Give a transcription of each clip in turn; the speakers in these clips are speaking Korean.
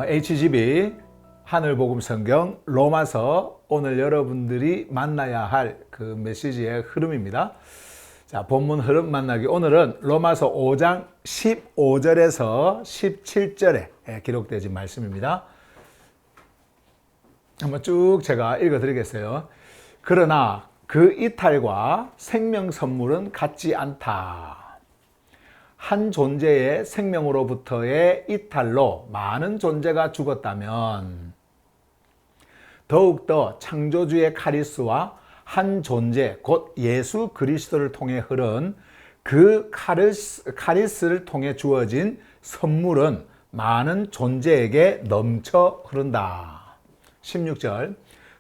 HGB 하늘복음성경 로마서 오늘 여러분들이 만나야 할 그 메시지의 흐름입니다. 자, 본문 흐름 만나기. 오늘은 로마서 5장 15절에서 17절에 기록되어진 말씀입니다. 한번 쭉 제가 읽어드리겠어요. 그러나 그 이탈과 생명 선물은 같지 않다. 한 존재의 생명으로부터의 이탈로 많은 존재가 죽었다면 더욱더 창조주의 카리스와 한 존재 곧 예수 그리스도를 통해 흐른 그 카리스를 통해 주어진 선물은 많은 존재에게 넘쳐 흐른다. 16절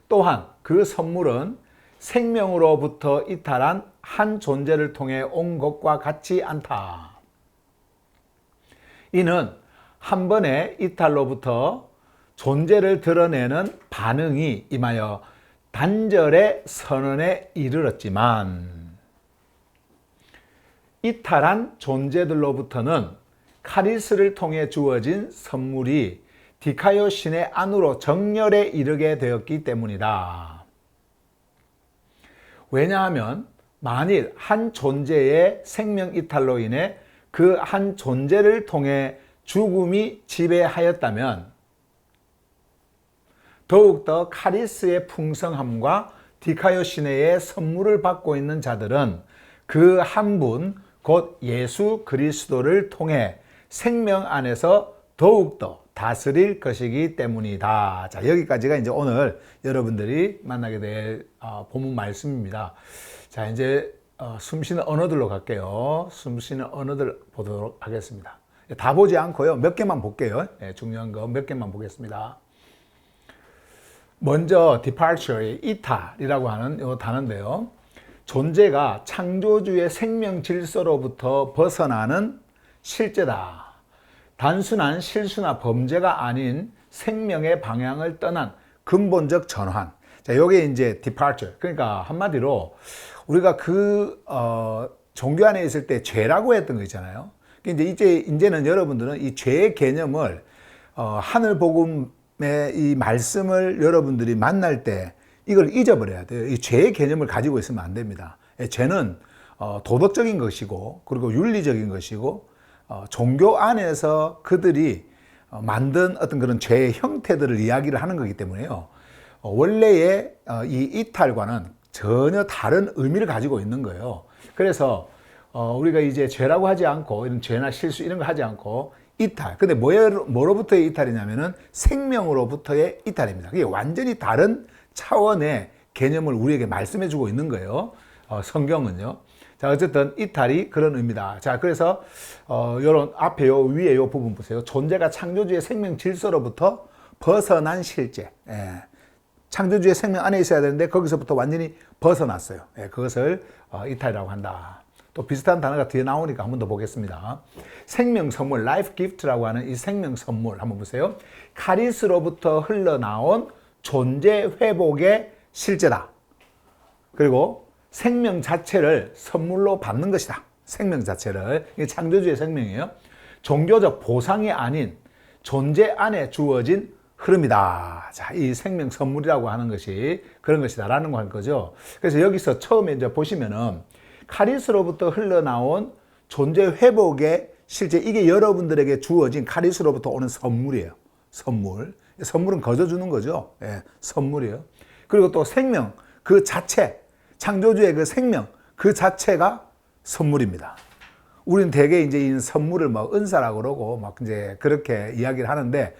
또한 그 선물은 생명으로부터 이탈한 한 존재를 통해 온 것과 같지 않다. 이는 한 번의 이탈로부터 존재를 드러내는 반응이 임하여 단절의 선언에 이르렀지만 이탈한 존재들로부터는 카리스를 통해 주어진 선물이 디카이오신의 안으로 정렬에 이르게 되었기 때문이다. 왜냐하면 만일 한 존재의 생명 이탈로 인해 그 한 존재를 통해 죽음이 지배하였다면 더욱더 카리스의 풍성함과 디카이오시네의 선물을 받고 있는 자들은 그 한 분, 곧 예수 그리스도를 통해 생명 안에서 더욱더 다스릴 것이기 때문이다. 자, 여기까지가 이제 오늘 여러분들이 만나게 될 본문 말씀입니다. 자, 이제 숨쉬는 언어들로 갈게요. 숨쉬는 언어들 보도록 하겠습니다. 다 보지 않고요. 몇 개만 볼게요. 중요한 거 몇 개만 보겠습니다. 먼저 departure의 이탈이라고 하는 이 단어인데요. 존재가 창조주의 생명 질서로부터 벗어나는 실제다. 단순한 실수나 범죄가 아닌 생명의 방향을 떠난 근본적 전환. 자, 요게 이제 departure. 그러니까 한마디로 우리가 종교 안에 있을 때 죄라고 했던 거 있잖아요. 이제는 여러분들은 이 죄의 개념을 하늘 복음의 이 말씀을 여러분들이 만날 때 이걸 잊어버려야 돼요. 이 죄의 개념을 가지고 있으면 안 됩니다. 죄는 도덕적인 것이고 그리고 윤리적인 것이고 종교 안에서 그들이 만든 어떤 그런 죄의 형태들을 이야기를 하는 거기 때문에요. 원래의 이 이탈과는 전혀 다른 의미를 가지고 있는 거예요. 그래서 우리가 이제 죄라고 하지 않고 이런 죄나 실수 이런 거 하지 않고 이탈. 근데 뭐로부터의 이탈이냐면은 생명으로부터의 이탈입니다. 그게 완전히 다른 차원의 개념을 우리에게 말씀해 주고 있는 거예요. 성경은요. 자, 어쨌든 이탈이 그런 의미다. 자, 그래서 요런 앞에 요 위에 요 부분 보세요. 존재가 창조주의 생명 질서로부터 벗어난 실제. 창조주의 생명 안에 있어야 되는데 거기서부터 완전히 벗어났어요. 그것을 이탈이라고 한다. 또 비슷한 단어가 뒤에 나오니까 한 번 더 보겠습니다. 생명 선물, life gift라고 하는 이 생명 선물 한번 보세요. 카리스로부터 흘러나온 존재 회복의 실제다. 그리고 생명 자체를 선물로 받는 것이다. 생명 자체를. 이게 창조주의 생명이에요. 종교적 보상이 아닌 존재 안에 주어진 흐름이다. 자, 이 생명 선물이라고 하는 것이 그런 것이다라는 거 할 거죠. 그래서 여기서 처음에 이제 보시면은 카리스로부터 흘러나온 존재 회복의 실제 이게 여러분들에게 주어진 카리스로부터 오는 선물이에요. 선물. 선물은 거저 주는 거죠. 선물이에요. 그리고 또 생명 그 자체, 창조주의 그 생명 그 자체가 선물입니다. 우리는 대개 이제 이 선물을 뭐 은사라고 그러고 막 이제 그렇게 이야기를 하는데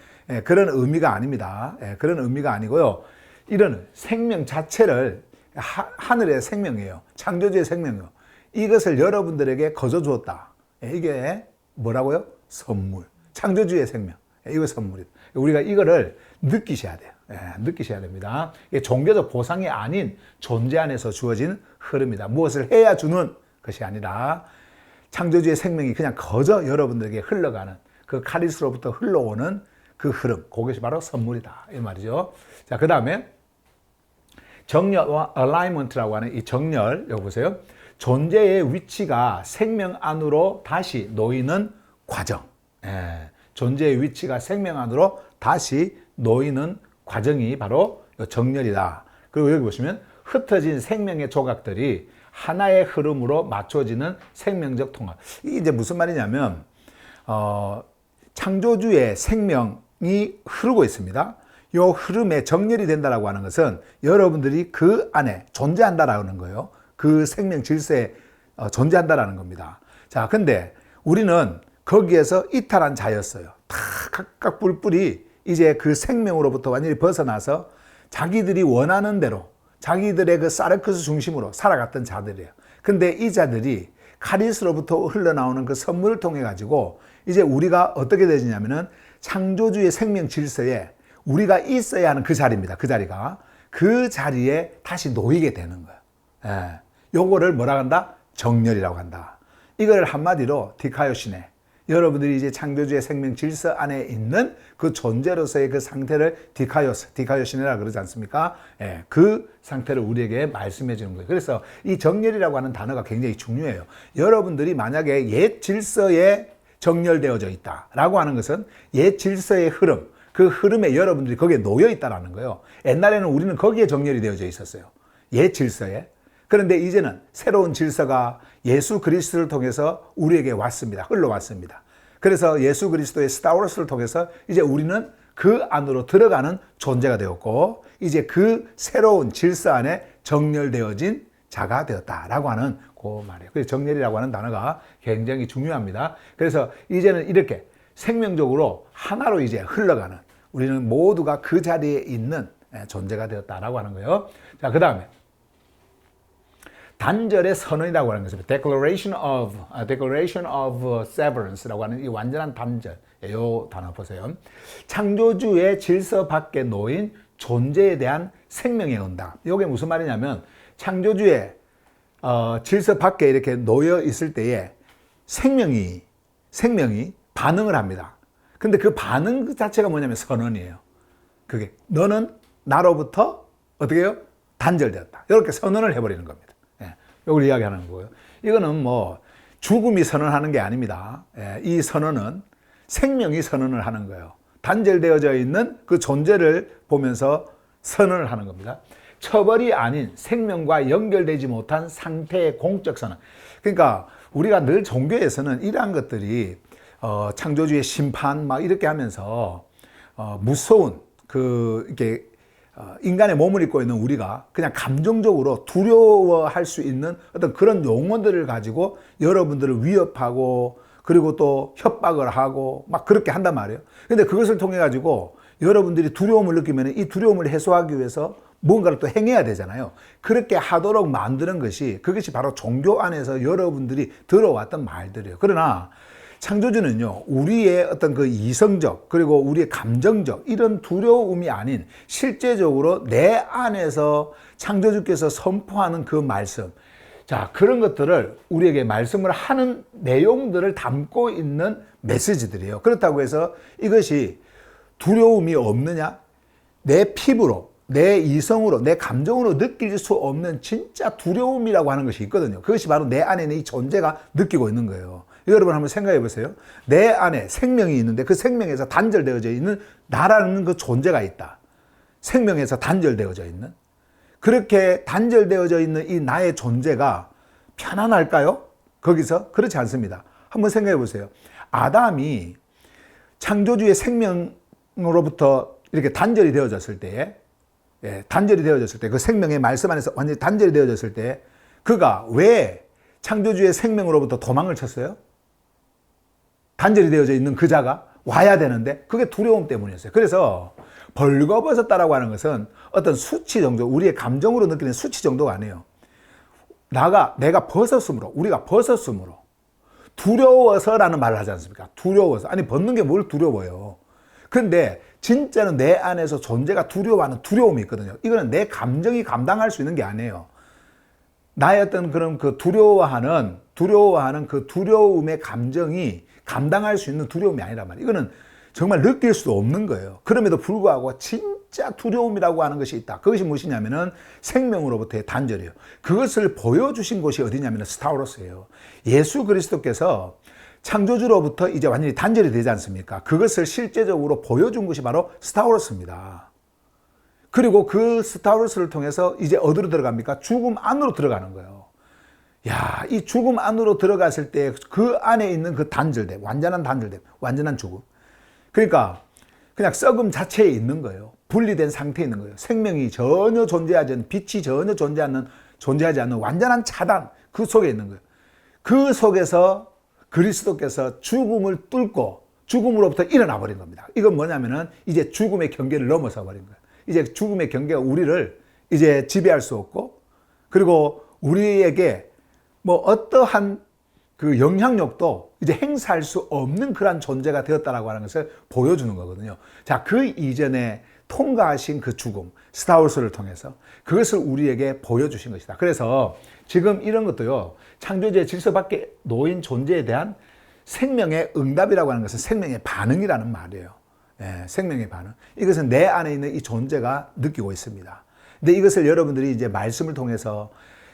그런 의미가 아닙니다. 그런 의미가 아니고요. 이런 생명 자체를 하늘의 생명이에요. 창조주의 생명이에요. 이것을 여러분들에게 거저 주었다. 이게 뭐라고요? 선물. 창조주의 생명. 이거 선물이다. 우리가 이거를 느끼셔야 돼요. 느끼셔야 됩니다. 이게 종교적 보상이 아닌 존재 안에서 주어진 흐름이다. 무엇을 해야 주는 것이 아니라 창조주의 생명이 그냥 거저 여러분들에게 흘러가는 그 카리스로부터 흘러오는 그 흐름, 그것이 바로 선물이다 이 말이죠. 자, 그 다음에 정렬과 alignment라고 하는 이 정렬, 여기 보세요. 존재의 위치가 생명 안으로 다시 놓이는 과정. 존재의 위치가 생명 안으로 다시 놓이는 과정이 바로 정렬이다. 그리고 여기 보시면 흩어진 생명의 조각들이 하나의 흐름으로 맞춰지는 생명적 통합. 이게 이제 무슨 말이냐면 창조주의 생명이 흐르고 있습니다. 이 흐름에 정렬이 된다라고 하는 것은 여러분들이 그 안에 존재한다라는 거예요. 그 생명 질서에 존재한다라는 겁니다. 자, 근데 우리는 거기에서 이탈한 자였어요. 다 각각 뿔뿔이 이제 그 생명으로부터 완전히 벗어나서 자기들이 원하는 대로 자기들의 그 사르크스 중심으로 살아갔던 자들이에요. 근데 이 자들이 카리스로부터 흘러나오는 그 선물을 통해 가지고 이제 우리가 어떻게 되지냐면은 창조주의 생명 질서에 우리가 있어야 하는 그 자리입니다. 그 자리가. 그 자리에 다시 놓이게 되는 거예요. 요거를 뭐라고 한다? 정렬이라고 한다. 이걸 한마디로 디카요시네. 여러분들이 이제 창조주의 생명 질서 안에 있는 그 존재로서의 그 상태를 디카요시네라 그러지 않습니까? 그 상태를 우리에게 말씀해 주는 거예요. 그래서 이 정렬이라고 하는 단어가 굉장히 중요해요. 여러분들이 만약에 옛 질서에 정렬되어져 있다라고 하는 것은 옛 질서의 흐름, 그 흐름에 여러분들이 거기에 놓여 있다라는 거예요. 옛날에는 우리는 거기에 정렬이 되어져 있었어요. 옛 질서에. 그런데 이제는 새로운 질서가 예수 그리스도를 통해서 우리에게 왔습니다. 흘러왔습니다. 그래서 예수 그리스도의 스타워스를 통해서 이제 우리는 그 안으로 들어가는 존재가 되었고 이제 그 새로운 질서 안에 정렬되어진 자가 되었다라고 하는 그 말이에요. 그래서 정렬이라고 하는 단어가 굉장히 중요합니다. 그래서 이제는 이렇게 생명적으로 하나로 이제 흘러가는 우리는 모두가 그 자리에 있는 존재가 되었다라고 하는 거예요. 자, 그 다음에 단절의 선언이라고 하는 것입니다. Declaration of Severance라고 하는 이 완전한 단절. 이 단어 보세요. 창조주의 질서 밖에 놓인 존재에 대한 생명의 응답. 이게 무슨 말이냐면 창조주의 질서 밖에 이렇게 놓여 있을 때에 생명이 반응을 합니다. 근데 그 반응 자체가 뭐냐면 선언이에요. 그게 너는 나로부터 어떻게 해요? 단절되었다. 이렇게 선언을 해버리는 겁니다. 이걸 이야기하는 거예요. 이거는 뭐 죽음이 선언하는 게 아닙니다. 이 선언은 생명이 선언을 하는 거예요. 단절되어져 있는 그 존재를 보면서 선언을 하는 겁니다. 처벌이 아닌 생명과 연결되지 못한 상태의 공적 선언. 그러니까 우리가 늘 종교에서는 이러한 것들이 창조주의 심판 막 이렇게 하면서 무서운 이렇게 인간의 몸을 입고 있는 우리가 그냥 감정적으로 두려워할 수 있는 어떤 그런 용어들을 가지고 여러분들을 위협하고 그리고 또 협박을 하고 막 그렇게 한단 말이에요. 근데 그것을 통해 가지고 여러분들이 두려움을 느끼면 이 두려움을 해소하기 위해서 뭔가를 또 행해야 되잖아요. 그렇게 하도록 만드는 그것이 바로 종교 안에서 여러분들이 들어왔던 말들이에요. 그러나 창조주는요, 우리의 어떤 그 이성적, 그리고 우리의 감정적, 이런 두려움이 아닌 실제적으로 내 안에서 창조주께서 선포하는 그 말씀. 자, 그런 것들을 우리에게 말씀을 하는 내용들을 담고 있는 메시지들이에요. 그렇다고 해서 이것이 두려움이 없느냐? 내 피부로, 내 이성으로, 내 감정으로 느낄 수 없는 진짜 두려움이라고 하는 것이 있거든요. 그것이 바로 내 안에 있는 이 존재가 느끼고 있는 거예요. 여러분 한번 생각해 보세요. 내 안에 생명이 있는데 그 생명에서 단절되어져 있는 나라는 그 존재가 있다. 생명에서 단절되어져 있는. 그렇게 단절되어져 있는 이 나의 존재가 편안할까요? 거기서? 그렇지 않습니다. 한번 생각해 보세요. 아담이 창조주의 생명으로부터 이렇게 단절이 되어졌을 때에 그 생명의 말씀 안에서 완전히 단절이 되어졌을 때 그가 왜 창조주의 생명으로부터 도망을 쳤어요? 단절이 되어져 있는 그 자가 와야 되는데 그게 두려움 때문이었어요. 그래서 벌거벗었다라고 하는 것은 어떤 수치 정도, 우리의 감정으로 느끼는 수치 정도가 아니에요. 내가 벗었으므로, 우리가 벗었으므로 두려워서라는 말을 하지 않습니까? 두려워서. 아니, 벗는 게 뭘 두려워요. 근데 진짜는 내 안에서 존재가 두려워하는 두려움이 있거든요. 이거는 내 감정이 감당할 수 있는 게 아니에요. 나의 어떤 그런 그 두려워하는 그 두려움의 감정이 감당할 수 있는 두려움이 아니란 말이에요. 이거는 정말 느낄 수도 없는 거예요. 그럼에도 불구하고 진짜 두려움이라고 하는 것이 있다. 그것이 무엇이냐면은 생명으로부터의 단절이에요. 그것을 보여주신 곳이 어디냐면은 스타우로스예요. 예수 그리스도께서 창조주로부터 이제 완전히 단절이 되지 않습니까? 그것을 실제적으로 보여준 것이 바로 스타우로스입니다. 그리고 그 스타우로스를 통해서 이제 어디로 들어갑니까? 죽음 안으로 들어가는 거예요. 야, 이 죽음 안으로 들어갔을 때 그 안에 있는 그 단절됨, 완전한 단절됨, 완전한 죽음. 그러니까 그냥 썩음 자체에 있는 거예요. 분리된 상태에 있는 거예요. 생명이 전혀 존재하지 않는, 빛이 전혀 존재하지 않는 완전한 차단, 그 속에 있는 거예요. 그 속에서 그리스도께서 죽음을 뚫고 죽음으로부터 일어나 버린 겁니다. 이건 뭐냐면은 이제 죽음의 경계를 넘어서 버린 거예요. 이제 죽음의 경계가 우리를 이제 지배할 수 없고, 그리고 우리에게 뭐 어떠한 그 영향력도 이제 행사할 수 없는 그런 존재가 되었다라고 하는 것을 보여주는 거거든요. 자, 그 이전에 통과하신 그 죽음, 스타워스를 통해서 그것을 우리에게 보여주신 것이다. 그래서 지금 이런 것도요, 창조주의 질서 밖에 놓인 존재에 대한 생명의 응답이라고 하는 것은 생명의 반응이라는 말이에요. 예, 생명의 반응. 이것은 내 안에 있는 이 존재가 느끼고 있습니다. 근데 이것을 여러분들이 이제 말씀을 통해서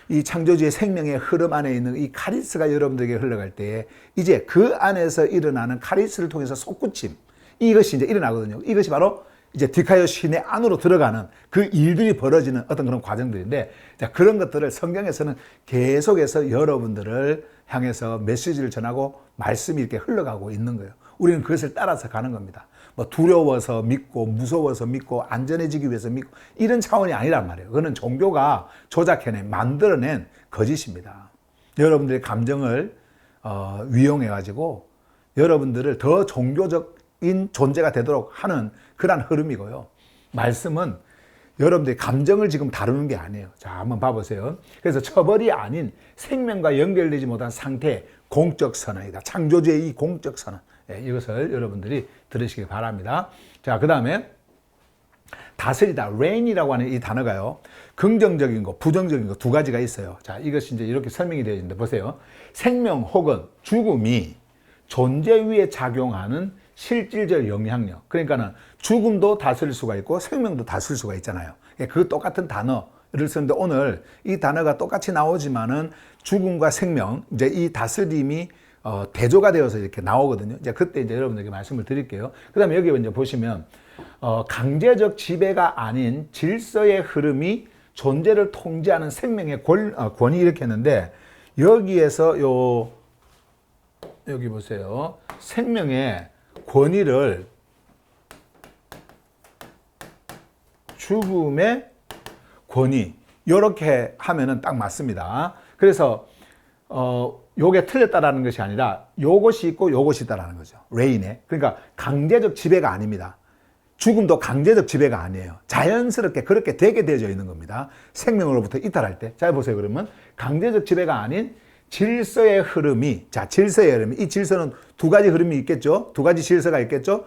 이 창조주의 생명의 흐름 안에 있는 이 카리스가 여러분들에게 흘러갈 때에 이제 그 안에서 일어나는 카리스를 통해서 솟구침, 이것이 이제 일어나거든요. 이것이 바로 이제 디카이오 신의 안으로 들어가는 그 일들이 벌어지는 어떤 그런 과정들인데, 자, 그런 것들을 성경에서는 계속해서 여러분들을 향해서 메시지를 전하고 말씀이 이렇게 흘러가고 있는 거예요. 우리는 그것을 따라서 가는 겁니다. 뭐 두려워서 믿고 무서워서 믿고 안전해지기 위해서 믿고 이런 차원이 아니란 말이에요. 그거는 종교가 조작해낸, 만들어낸 거짓입니다. 여러분들의 감정을 위용해가지고 여러분들을 더 종교적인 존재가 되도록 하는 그런 흐름이고요. 말씀은 여러분들의 감정을 지금 다루는 게 아니에요. 자, 한번 봐보세요. 그래서 처벌이 아닌 생명과 연결되지 못한 상태의 공적 선언이다. 창조주의 이 공적 선언. 예, 이것을 여러분들이 들으시기 바랍니다. 자, 그 다음에 다스리다, reign이라고 하는 이 단어가요, 긍정적인 거, 부정적인 거 두 가지가 있어요. 자, 이것이 이제 이렇게 설명이 되어 있는데 보세요. 생명 혹은 죽음이 존재 위에 작용하는 실질적 영향력. 그러니까는 죽음도 다스릴 수가 있고 생명도 다스릴 수가 있잖아요. 그 똑같은 단어를 쓰는데 오늘 이 단어가 똑같이 나오지만은 죽음과 생명, 이제 이 다스림이 대조가 되어서 이렇게 나오거든요. 이제 그때 이제 여러분들에게 말씀을 드릴게요. 그 다음에 여기 이제 보시면, 강제적 지배가 아닌 질서의 흐름이 존재를 통제하는 생명의 권위 이렇게 했는데, 여기에서 여기 보세요. 생명의 권위를 죽음의 권위, 이렇게 하면은 딱 맞습니다. 그래서, 요게 틀렸다라는 것이 아니라 요것이 있고 요것이 있다라는 거죠. 레인에. 그러니까 강제적 지배가 아닙니다. 죽음도 강제적 지배가 아니에요. 자연스럽게 그렇게 되게 되어져 있는 겁니다. 생명으로부터 이탈할 때. 자, 보세요. 그러면 강제적 지배가 아닌 질서의 흐름이, 자, 질서의 흐름이, 이 질서는 두 가지 흐름이 있겠죠. 두 가지 질서가 있겠죠.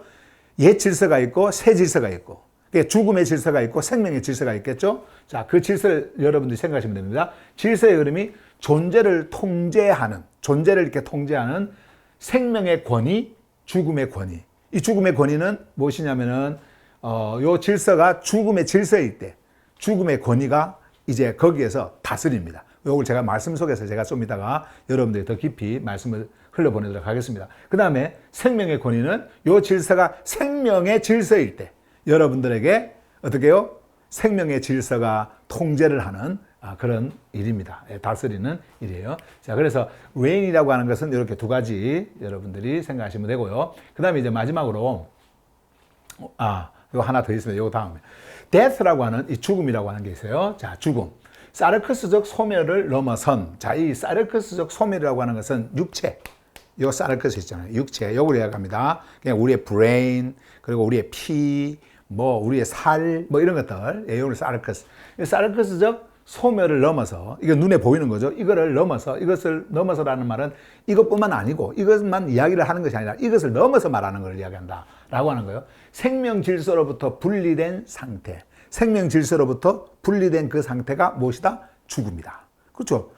옛 질서가 있고 새 질서가 있고. 죽음의 질서가 있고 생명의 질서가 있겠죠. 자, 그 질서를 여러분들이 생각하시면 됩니다. 질서의 흐름이 존재를 이렇게 통제하는 생명의 권위, 죽음의 권위. 이 죽음의 권위는 무엇이냐면은, 요 질서가 죽음의 질서일 때, 죽음의 권위가 이제 거기에서 다스립니다. 요걸 제가 말씀 속에서 제가 좀 이따가 여러분들이 더 깊이 말씀을 흘려보내도록 하겠습니다. 그 다음에 생명의 권위는 요 질서가 생명의 질서일 때, 여러분들에게 어떻게 해요? 생명의 질서가 통제를 하는 그런 일입니다. 다스리는 일이에요. 자, 그래서 reign이라고 하는 것은 이렇게 두 가지 여러분들이 생각하시면 되고요. 그 다음에 이제 마지막으로, 이거 하나 더 있습니다. 이거 다음에. death라고 하는 이 죽음이라고 하는 게 있어요. 자, 죽음. 사르크스적 소멸을 넘어선, 자, 이 사르크스적 소멸이라고 하는 것은 육체. 요 사르크스 있잖아요. 육체. 요걸 이야기합니다. 그냥 우리의 브레인, 그리고 우리의 피, 우리의 살, 이런 것들. 요걸 사르크스. 사르크스적 소멸을 넘어서, 이거 눈에 보이는 거죠. 이것을 넘어서라는 말은 이것뿐만 아니고 이것만 이야기를 하는 것이 아니라 이것을 넘어서 말하는 걸 이야기한다 라고 하는 거예요. 생명 질서로부터 분리된 상태, 생명 질서로부터 분리된 그 상태가 무엇이다? 죽음이다. 그렇죠.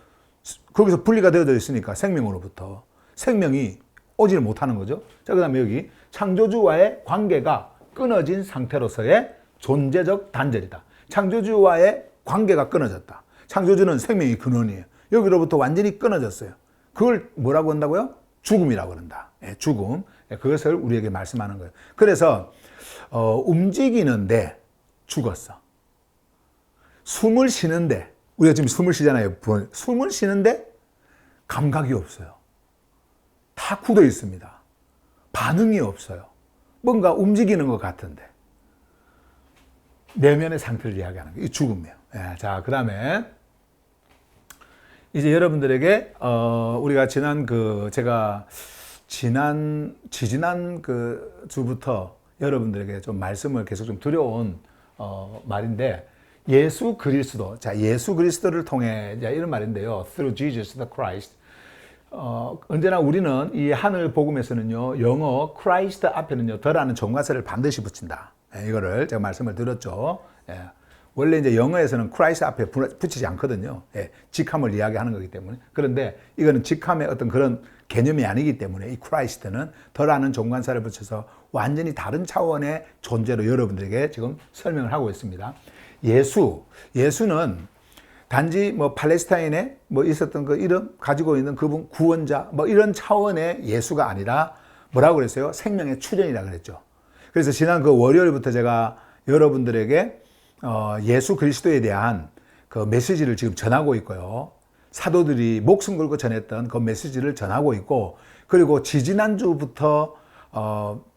거기서 분리가 되어져 있으니까 생명으로부터 생명이 오지를 못하는 거죠. 자, 그 다음에 여기 창조주와의 관계가 끊어진 상태로서의 존재적 단절이다. 창조주와의 관계가 끊어졌다. 창조주는 생명의 근원이에요. 여기로부터 완전히 끊어졌어요. 그걸 뭐라고 한다고요? 죽음이라고 그런다. 예, 죽음. 예, 그것을 우리에게 말씀하는 거예요. 그래서 움직이는데 죽었어. 숨을 쉬는데, 우리가 지금 숨을 쉬잖아요. 숨을 쉬는데 감각이 없어요. 다 굳어 있습니다. 반응이 없어요. 뭔가 움직이는 것 같은데. 내면의 상태를 이야기하는 거예요. 이 죽음이에요. 예, 자, 그 다음에 이제 여러분들에게 우리가 제가 지지난 그 주부터 여러분들에게 좀 말씀을 계속 좀 드려온 말인데, 예수 그리스도, 자, 예수 그리스도를 통해, 자, 이런 말인데요. Through Jesus the Christ. 언제나 우리는 이 하늘 복음에서는요, 영어 Christ 앞에는요, 더라는 정관사를 반드시 붙인다. 예, 이거를 제가 말씀을 드렸죠. 예. 원래 이제 영어에서는 Christ 앞에 붙이지 않거든요. 예, 직함을 이야기하는 거기 때문에. 그런데 이거는 직함의 어떤 그런 개념이 아니기 때문에 이 Christ는 더라는 정관사를 붙여서 완전히 다른 차원의 존재로 여러분들에게 지금 설명을 하고 있습니다. 예수는 단지 뭐 팔레스타인에 뭐 있었던 그 이름 가지고 있는 그분 구원자 뭐 이런 차원의 예수가 아니라 뭐라고 그랬어요? 생명의 출현이라 그랬죠. 그래서 지난 그 월요일부터 제가 여러분들에게 예수 그리스도에 대한 그 메시지를 지금 전하고 있고요. 사도들이 목숨 걸고 전했던 그 메시지를 전하고 있고, 그리고 지지난주부터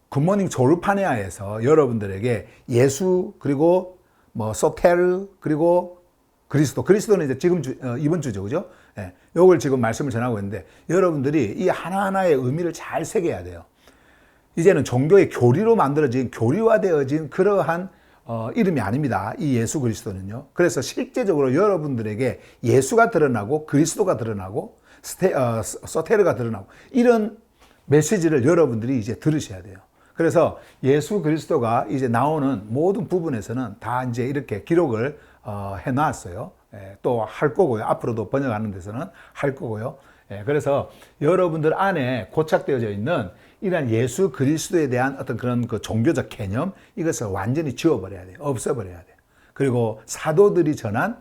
굿모닝 조르파네아에서 여러분들에게 예수 그리고 뭐 소테르 그리고 그리스도는 이제 지금 이번 주죠, 그죠? 예, 요걸 지금 말씀을 전하고 있는데 여러분들이 이 하나하나의 의미를 잘 새겨야 돼요. 이제는 종교의 교리로 만들어진 교리화되어진 그러한 이름이 아닙니다. 이 예수 그리스도는요. 그래서 실제적으로 여러분들에게 예수가 드러나고 그리스도가 드러나고 소테르가 드러나고 이런 메시지를 여러분들이 이제 들으셔야 돼요. 그래서 예수 그리스도가 이제 나오는 모든 부분에서는 다 이제 이렇게 기록을 해놨어요. 또 할 거고요. 앞으로도 번역하는 데서는 할 거고요. 그래서 여러분들 안에 고착되어져 있는 이러한 예수 그리스도에 대한 어떤 그런 그 종교적 개념, 이것을 완전히 지워버려야 돼요. 없애버려야 돼요. 그리고 사도들이 전한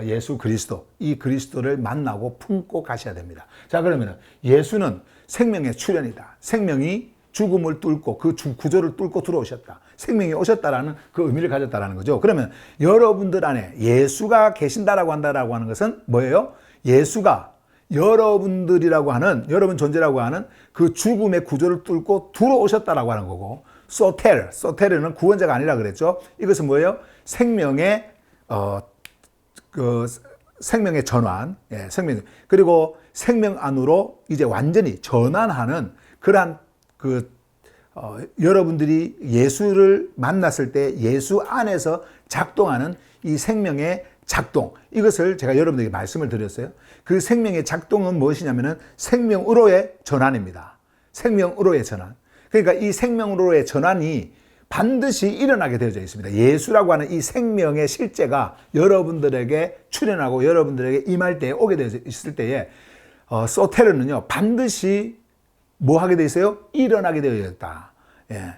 예수 그리스도, 이 그리스도를 만나고 품고 가셔야 됩니다. 자, 그러면 예수는 생명의 출현이다. 생명이 죽음을 뚫고 그 구조를 뚫고 들어오셨다. 생명이 오셨다라는 그 의미를 가졌다라는 거죠. 그러면 여러분들 안에 예수가 계신다라고 한다라고 하는 것은 뭐예요? 예수가 여러분들이라고 하는, 여러분 존재라고 하는 그 죽음의 구조를 뚫고 들어오셨다라고 하는 거고, 소테르는 구원자가 아니라 그랬죠. 이것은 뭐예요? 생명의 생명의 전환, 예, 그리고 생명 안으로 이제 완전히 전환하는 그러한 여러분들이 예수를 만났을 때 예수 안에서 작동하는 이 생명의 작동, 이것을 제가 여러분들에게 말씀을 드렸어요. 그 생명의 작동은 무엇이냐면은 생명으로의 전환입니다. 생명으로의 전환. 그러니까 이 생명으로의 전환이 반드시 일어나게 되어져 있습니다. 예수라고 하는 이 생명의 실제가 여러분들에게 출현하고 여러분들에게 임할 때에 오게 되어 있을 때에 소테르는요, 반드시 뭐 하게 되어 있어요? 일어나게 되어 있다. 예.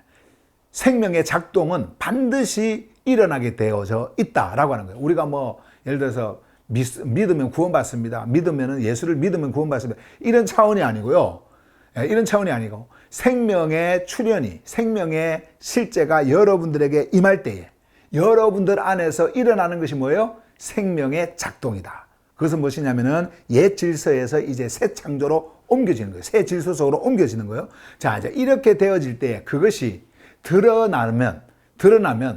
생명의 작동은 반드시 일어나게 되어져 있다라고 하는 거예요. 우리가 뭐 예를 들어서 믿으면 구원받습니다. 예수를 믿으면 구원받습니다. 이런 차원이 아니고요. 이런 차원이 아니고 생명의 출현이, 생명의 실제가 여러분들에게 임할 때에 여러분들 안에서 일어나는 것이 뭐예요? 생명의 작동이다. 그것은 무엇이냐면은 옛 질서에서 이제 새 창조로 옮겨지는 거예요. 새 질서 속으로 옮겨지는 거예요. 자, 이제 이렇게 되어질 때 그것이 드러나면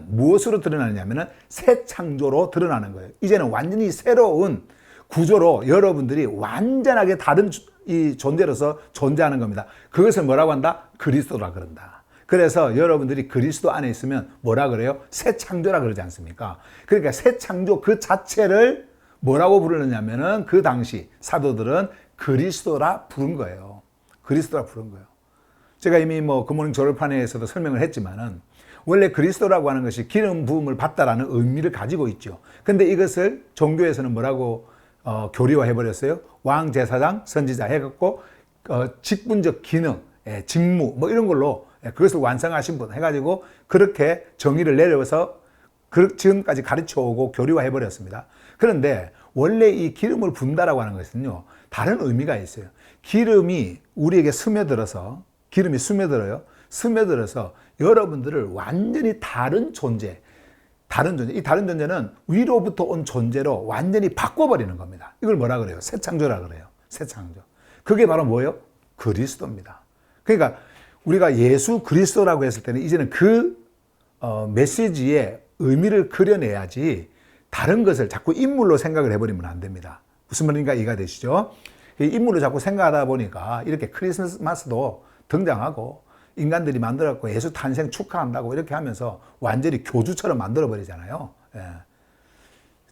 무엇으로 드러나느냐면은 새 창조로 드러나는 거예요. 이제는 완전히 새로운 구조로 여러분들이 완전하게 다른 이 존재로서 존재하는 겁니다. 그것을 뭐라고 한다? 그리스도라 그런다. 그래서 여러분들이 그리스도 안에 있으면 뭐라 그래요? 새 창조라 그러지 않습니까? 그러니까 새 창조 그 자체를 뭐라고 부르느냐면은 그 당시 사도들은 그리스도라 부른 거예요. 그리스도라 부른 거예요. 제가 이미 뭐 굿모닝 조르파네에서도 설명을 했지만은 원래 그리스도라고 하는 것이 기름 부음을 받다라는 의미를 가지고 있죠. 근데 이것을 종교에서는 뭐라고 교리화해 버렸어요. 왕, 제사장, 선지자 해갖고 직분적 기능, 직무 뭐 이런 걸로 그것을 완성하신 분 해가지고 그렇게 정의를 내려서 지금까지 가르쳐 오고 교리화해 버렸습니다. 그런데 원래 이 기름을 분다라고 하는 것은요, 다른 의미가 있어요. 기름이 우리에게 스며들어서, 기름이 스며들어요. 스며들어서 여러분들을 완전히 다른 존재, 이 다른 존재는 위로부터 온 존재로 완전히 바꿔버리는 겁니다. 이걸 뭐라 그래요? 새 창조라 그래요. 새 창조. 그게 바로 뭐예요? 그리스도입니다. 그러니까 우리가 예수 그리스도라고 했을 때는 이제는 그 메시지의 의미를 그려내야지 다른 것을 자꾸 인물로 생각을 해버리면 안 됩니다. 무슨 말인가 이해가 되시죠? 인물로 자꾸 생각하다 보니까 이렇게 크리스마스도 등장하고 인간들이 만들었고 예수 탄생 축하한다고 이렇게 하면서 완전히 교주처럼 만들어버리잖아요. 예.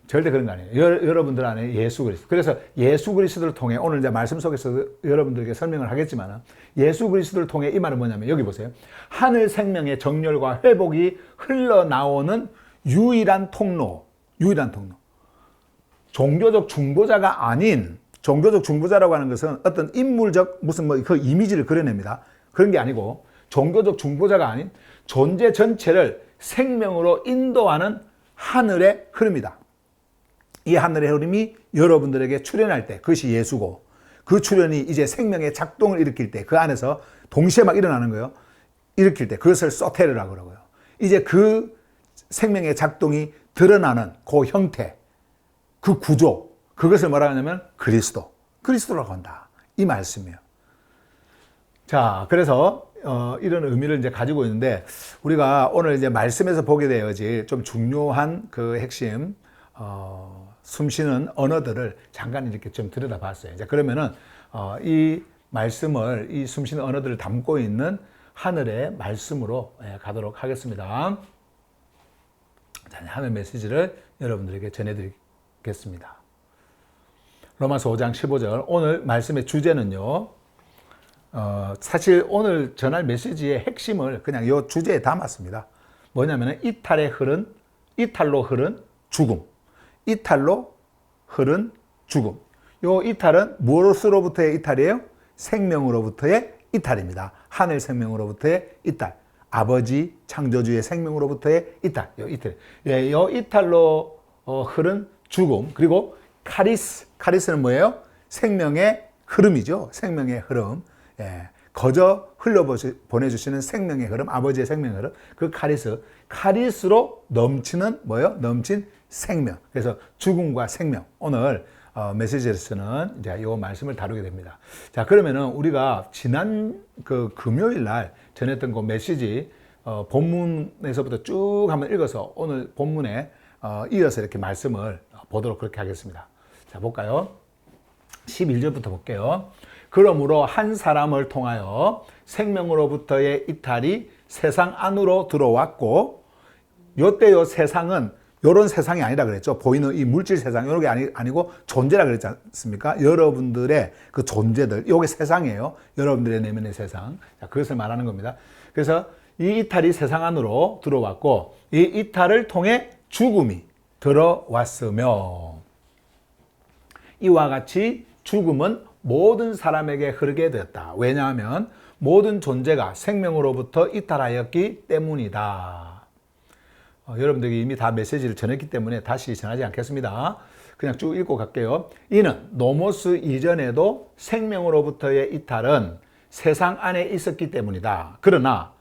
절대 그런 거 아니에요. 여러분들 안에 예수 그리스도. 그래서 예수 그리스도를 통해 오늘 이제 말씀 속에서 여러분들에게 설명을 하겠지만 예수 그리스도를 통해 이 말은 뭐냐면 여기 보세요. 하늘 생명의 정렬과 회복이 흘러나오는 유일한 통로. 종교적 중보자가 아닌, 종교적 중보자라고 하는 것은 어떤 인물적 무슨 뭐 그 이미지를 그려냅니다. 그런 게 아니고 종교적 중보자가 아닌 존재 전체를 생명으로 인도하는 하늘의 흐름이다. 이 하늘의 흐름이 여러분들에게 출현할 때 그것이 예수고, 그 출현이 이제 생명의 작동을 일으킬 때 그 안에서 동시에 막 일어나는 거예요. 일으킬 때 그것을 소테르라고 그러고요. 이제 그 생명의 작동이 드러나는 그 형태, 그 구조, 그것을 뭐라 하냐면 그리스도라고 한다. 이 말씀이에요. 자, 그래서 이런 의미를 이제 가지고 있는데 우리가 오늘 이제 말씀에서 보게 되어질 좀 중요한 그 핵심 숨쉬는 언어들을 잠깐 이렇게 좀 들여다봤어요. 이제 그러면은 이 말씀을, 이 숨쉬는 언어들을 담고 있는 하늘의 말씀으로 가도록 하겠습니다. 자, 하늘 메시지를 여러분들에게 전해드리겠습니다. 로마서 5장 15절. 오늘 말씀의 주제는요, 사실 오늘 전할 메시지의 핵심을 그냥 이 주제에 담았습니다. 뭐냐면 이탈로 흐른 죽음. 이탈로 흐른 죽음. 요 이탈은 무엇으로부터의 이탈이에요? 생명으로부터의 이탈입니다. 하늘 생명으로부터의 이탈. 아버지 창조주의 생명으로부터의 이탈. 요 이탈. 요 이탈로 흐른 죽음. 그리고 카리스는 뭐예요? 생명의 흐름이죠. 생명의 흐름. 거저 흘려보내주시는 생명의 흐름, 아버지의 생명의 흐름. 그 카리스로 넘치는 뭐예요? 넘친 생명. 그래서 죽음과 생명. 오늘 메시지에서는 이제 이 말씀을 다루게 됩니다. 자, 그러면은 우리가 지난 그 금요일 날 전했던 그 메시지 본문에서부터 쭉 한번 읽어서 오늘 본문에 이어서 이렇게 말씀을 보도록 그렇게 하겠습니다. 자, 볼까요? 11절부터 볼게요. 그러므로 한 사람을 통하여 생명으로부터의 이탈이 세상 안으로 들어왔고, 요때 요 세상은 요런 세상이 아니라 그랬죠. 보이는 이 물질 세상, 요런 게 아니고 존재라 그랬지 않습니까? 여러분들의 그 존재들, 요게 세상이에요. 여러분들의 내면의 세상. 자, 그것을 말하는 겁니다. 그래서 이 이탈이 세상 안으로 들어왔고, 이 이탈을 통해 죽음이 들어왔으며, 이와 같이 죽음은 모든 사람에게 흐르게 되었다. 왜냐하면 모든 존재가 생명으로부터 이탈하였기 때문이다. 여러분들이 이미 다 메시지를 전했기 때문에 다시 전하지 않겠습니다. 그냥 쭉 읽고 갈게요. 이는 노모스 이전에도 생명으로부터의 이탈은 세상 안에 있었기 때문이다. 그러나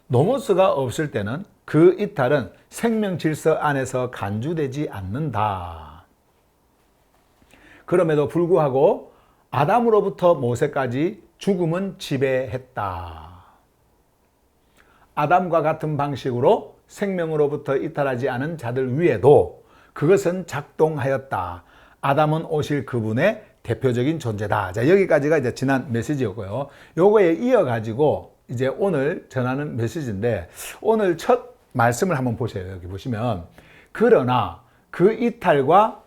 노모스가 없을 때는 그 이탈은 생명 질서 안에서 간주되지 않는다. 그럼에도 불구하고 아담으로부터 모세까지 죽음은 지배했다. 아담과 같은 방식으로 생명으로부터 이탈하지 않은 자들 위에도 그것은 작동하였다. 아담은 오실 그분의 대표적인 존재다. 자, 여기까지가 이제 지난 메시지였고요. 요거에 이어가지고 이제 오늘 전하는 메시지인데, 오늘 첫 말씀을 한번 보세요. 여기 보시면, 그러나 그 이탈과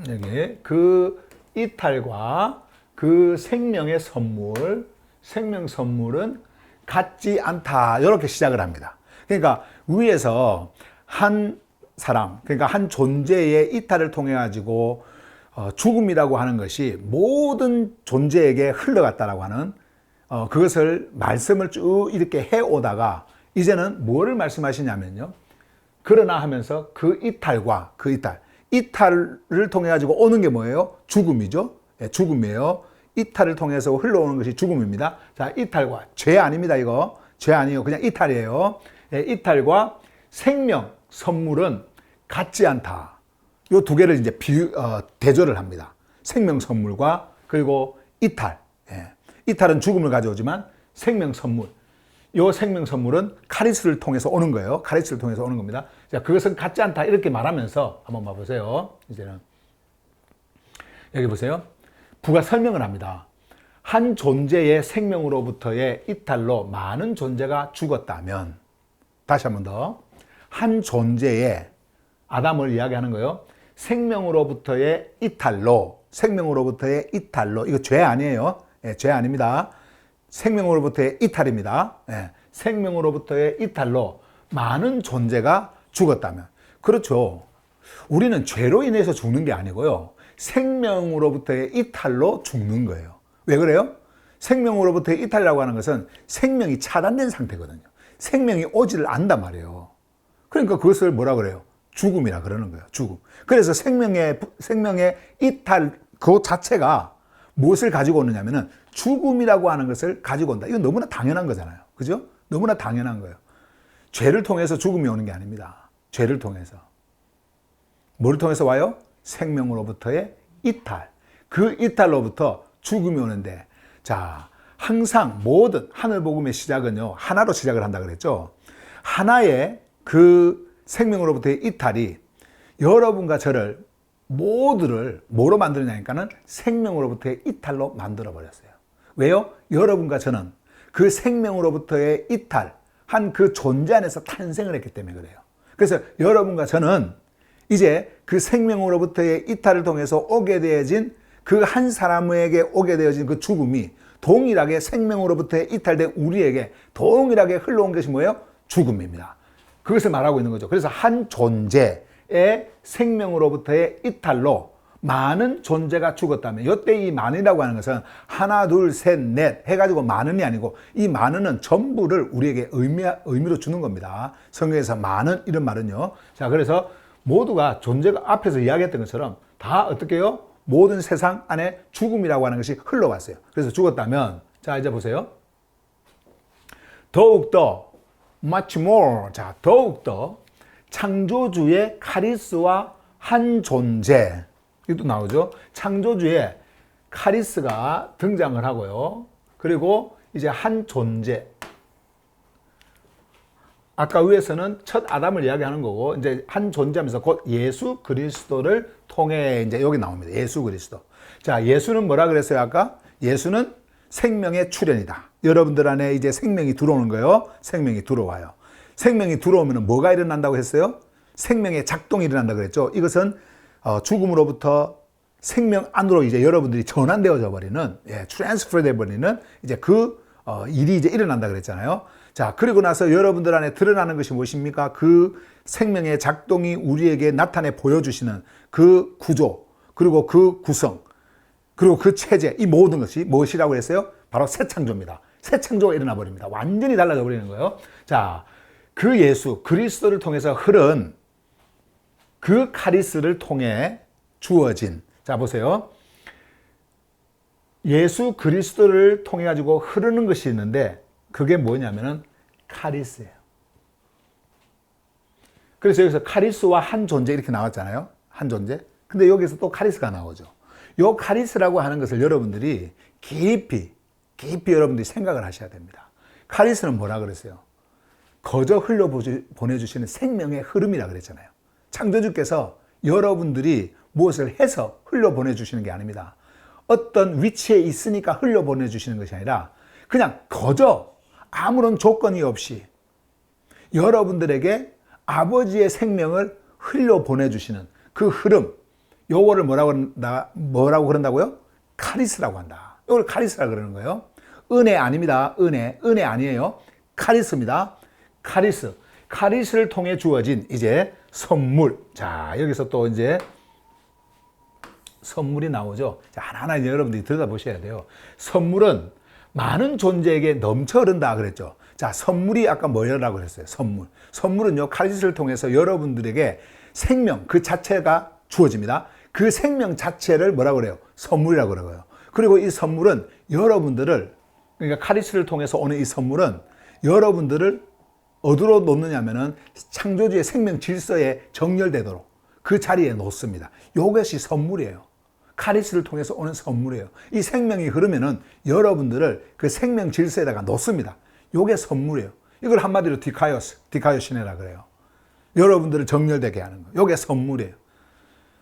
여기 그 이탈과 그 생명의 선물, 생명 선물은 같지 않다. 이렇게 시작을 합니다. 그러니까 위에서 한 사람, 그러니까 한 존재의 이탈을 통해 가지고 죽음이라고 하는 것이 모든 존재에게 흘러갔다라고 하는 그것을 말씀을 쭉 이렇게 해오다가 이제는 뭐를 말씀하시냐면요. 그러나 하면서 그 이탈을 통해 가지고 오는 게 뭐예요? 죽음이죠. 예, 죽음이에요. 이탈을 통해서 흘러오는 것이 죽음입니다. 자, 이탈과 죄 아닙니다. 이거 죄 아니에요. 그냥 이탈이에요. 예, 이탈과 생명 선물은 같지 않다. 요 두 개를 이제 대조를 합니다. 생명 선물과 그리고 이탈. 예. 이탈은 죽음을 가져오지만 생명 선물. 요 생명 선물은 카리스를 통해서 오는 거예요. 카리스를 통해서 오는 겁니다. 자, 그것은 같지 않다. 이렇게 말하면서 한번 봐보세요. 이제는 여기 보세요. 부가 설명을 합니다. 한 존재의 생명으로부터의 이탈로 많은 존재가 죽었다면, 다시 한 번 더, 한 존재의 아담을 이야기하는 거예요. 생명으로부터의 이탈로, 이거 죄 아니에요. 예, 죄 아닙니다. 생명으로부터의 이탈입니다. 예, 생명으로부터의 이탈로 많은 존재가 죽었다면. 그렇죠. 우리는 죄로 인해서 죽는 게 아니고요. 생명으로부터의 이탈로 죽는 거예요. 왜 그래요? 생명으로부터의 이탈이라고 하는 것은 생명이 차단된 상태거든요. 생명이 오지를 않단 말이에요. 그러니까 그것을 뭐라 그래요? 죽음이라 그러는 거예요. 죽음. 그래서 생명의 이탈 그 자체가 무엇을 가지고 오느냐면은 죽음이라고 하는 것을 가지고 온다. 이건 너무나 당연한 거잖아요. 그죠? 너무나 당연한 거예요. 죄를 통해서 죽음이 오는 게 아닙니다. 죄를 통해서. 뭐를 통해서 와요? 생명으로부터의 이탈. 그 이탈로부터 죽음이 오는데, 자, 항상 모든 하늘복음의 시작은요, 하나로 시작을 한다 그랬죠? 하나의 그 생명으로부터의 이탈이 여러분과 저를 모두를 뭐로 만드느냐니까는 생명으로부터의 이탈로 만들어 버렸어요. 왜요? 여러분과 저는 그 생명으로부터의 이탈, 한 그 존재 안에서 탄생을 했기 때문에 그래요. 그래서 여러분과 저는 이제 그 생명으로부터의 이탈을 통해서 오게 되어진 그 한 사람에게 오게 되어진 그 죽음이 동일하게 생명으로부터의 이탈된 우리에게 동일하게 흘러온 것이 뭐예요? 죽음입니다. 그것을 말하고 있는 거죠. 그래서 한 존재의 생명으로부터의 이탈로 많은 존재가 죽었다면, 이때 이 많이라고 하는 것은 하나, 둘, 셋, 넷 해가지고 많은이 아니고 이 많은은 전부를 우리에게 의미로 주는 겁니다. 성경에서 많은 이런 말은요. 자, 그래서 모두가 존재가 앞에서 이야기했던 것처럼 다 어떻게 해요? 모든 세상 안에 죽음이라고 하는 것이 흘러왔어요. 그래서 죽었다면, 자, 이제 보세요. 더욱더 much more. 자, 더욱더 창조주의 카리스와 한 존재. 이것도 나오죠. 창조주의 카리스가 등장을 하고요. 그리고 이제 한 존재. 아까 위에서는 첫 아담을 이야기하는 거고, 이제 한 존재하면서 곧 예수 그리스도를 통해 이제 여기 나옵니다. 예수 그리스도. 자, 예수는 뭐라 그랬어요? 아까? 예수는 생명의 출현이다. 여러분들 안에 이제 생명이 들어오는 거예요. 생명이 들어와요. 생명이 들어오면 뭐가 일어난다고 했어요? 생명의 작동이 일어난다고 그랬죠. 이것은 죽음으로부터 생명 안으로 이제 여러분들이 전환되어져 버리는, 트랜스퍼 돼 버리는 이제 그 일이 이제 일어난다 그랬잖아요. 자, 그리고 나서 여러분들 안에 드러나는 것이 무엇입니까? 그 생명의 작동이 우리에게 나타내 보여주시는 그 구조, 그리고 그 구성, 그리고 그 체제, 이 모든 것이 무엇이라고 했어요? 바로 새 창조입니다. 새 창조가 일어나 버립니다. 완전히 달라져 버리는 거예요. 자, 그 예수, 그리스도를 통해서 흐른 그 카리스를 통해 주어진, 자, 보세요. 예수 그리스도를 통해 가지고 흐르는 것이 있는데, 그게 뭐냐면은 카리스예요. 그래서 여기서 카리스와 한 존재 이렇게 나왔잖아요. 한 존재. 근데 여기서 또 카리스가 나오죠. 요 카리스라고 하는 것을 여러분들이 깊이 여러분들이 생각을 하셔야 됩니다. 카리스는 뭐라 그랬어요? 거저 흘려 보내주시는 생명의 흐름이라 그랬잖아요. 창조주께서 여러분들이 무엇을 해서 흘려 보내주시는 게 아닙니다. 어떤 위치에 있으니까 흘려 보내주시는 것이 아니라 그냥 거저 아무런 조건이 없이 여러분들에게 아버지의 생명을 흘려 보내주시는 그 흐름, 요거를 뭐라고 그런다고요? 카리스라고 한다. 이걸 카리스라고 그러는 거예요. 은혜 아닙니다. 은혜 아니에요. 카리스입니다. 카리스를 통해 주어진 이제 선물. 자, 여기서 또 이제 선물이 나오죠. 자, 하나하나 여러분들이 들여다보셔야 돼요. 선물은 많은 존재에게 넘쳐 흐른다 그랬죠. 자, 선물이 아까 뭐라고 그랬어요? 선물. 선물은요, 카리스를 통해서 여러분들에게 생명 그 자체가 주어집니다. 그 생명 자체를 뭐라고 그래요? 선물이라고 그러고요. 그리고 이 선물은 여러분들을, 그러니까 카리스를 통해서 오는 이 선물은 여러분들을 어디로 놓느냐면은 창조주의 생명 질서에 정렬되도록 그 자리에 놓습니다. 이것이 선물이에요. 카리스를 통해서 오는 선물이에요. 이 생명이 흐르면은 여러분들을 그 생명 질서에다가 놓습니다. 이게 선물이에요. 이걸 한마디로 디카이오시네라 그래요. 여러분들을 정렬되게 하는 거. 이게 선물이에요.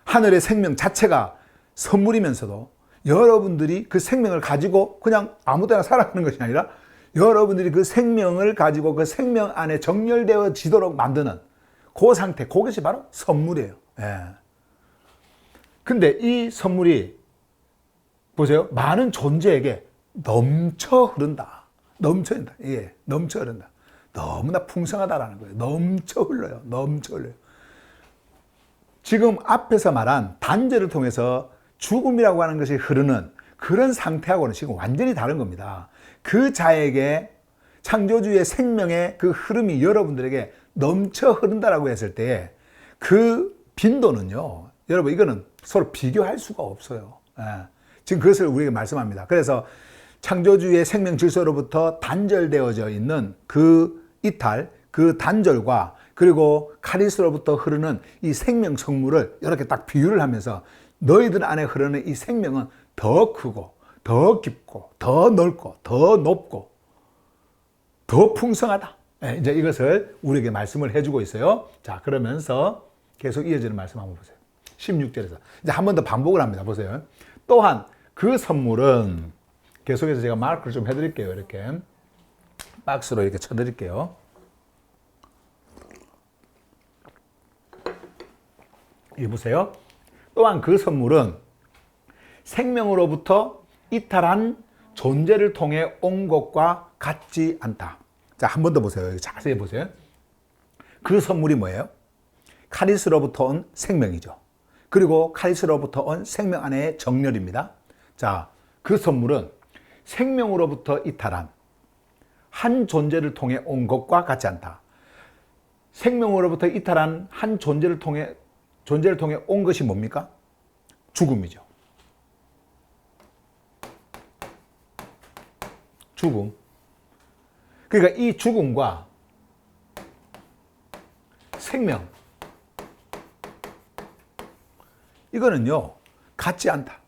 하늘의 생명 자체가 선물이면서도 여러분들이 그 생명을 가지고 그냥 아무 때나 살아가는 것이 아니라 여러분들이 그 생명을 가지고 그 생명 안에 정렬되어지도록 만드는 그 상태, 그것이 바로 선물이에요. 예. 근데 이 선물이 보세요. 많은 존재에게 넘쳐 흐른다. 넘쳐 흐른다. 예, 넘쳐 흐른다. 너무나 풍성하다라는 거예요. 넘쳐 흘러요. 넘쳐 흘러요. 지금 앞에서 말한 단절을 통해서 죽음이라고 하는 것이 흐르는 그런 상태하고는 지금 완전히 다른 겁니다. 그 자에게 창조주의 생명의 그 흐름이 여러분들에게 넘쳐 흐른다라고 했을 때 그 빈도는요, 여러분 이거는 서로 비교할 수가 없어요. 예. 지금 그것을 우리에게 말씀합니다. 그래서 창조주의 생명 질서로부터 단절되어져 있는 그 이탈, 그 단절과 그리고 카리스로부터 흐르는 이 생명 성물을 이렇게 딱 비유를 하면서 너희들 안에 흐르는 이 생명은 더 크고 더 깊고 더 넓고 더 높고 더 풍성하다. 네, 이제 이것을 우리에게 말씀을 해주고 있어요. 자, 그러면서 계속 이어지는 말씀 한번 보세요. 16절에서 이제 한 번 더 반복을 합니다. 보세요. 또한 그 선물은 계속해서 제가 마크를 좀 해드릴게요. 이렇게 박스로 이렇게 쳐드릴게요. 이 보세요. 또한 그 선물은 생명으로부터 이탈한 존재를 통해 온 것과 같지 않다. 자, 한 번 더 보세요. 자세히 보세요. 그 선물이 뭐예요? 카리스로부터 온 생명이죠. 그리고 카리스로부터 온 생명 안의 정렬입니다. 자, 그 선물은 생명으로부터 이탈한 한 존재를 통해 온 것과 같지 않다. 생명으로부터 이탈한 한 존재를 통해 온 것이 뭡니까? 죽음이죠. 죽음. 그러니까 이 죽음과 생명, 이거는요, 같지 않다.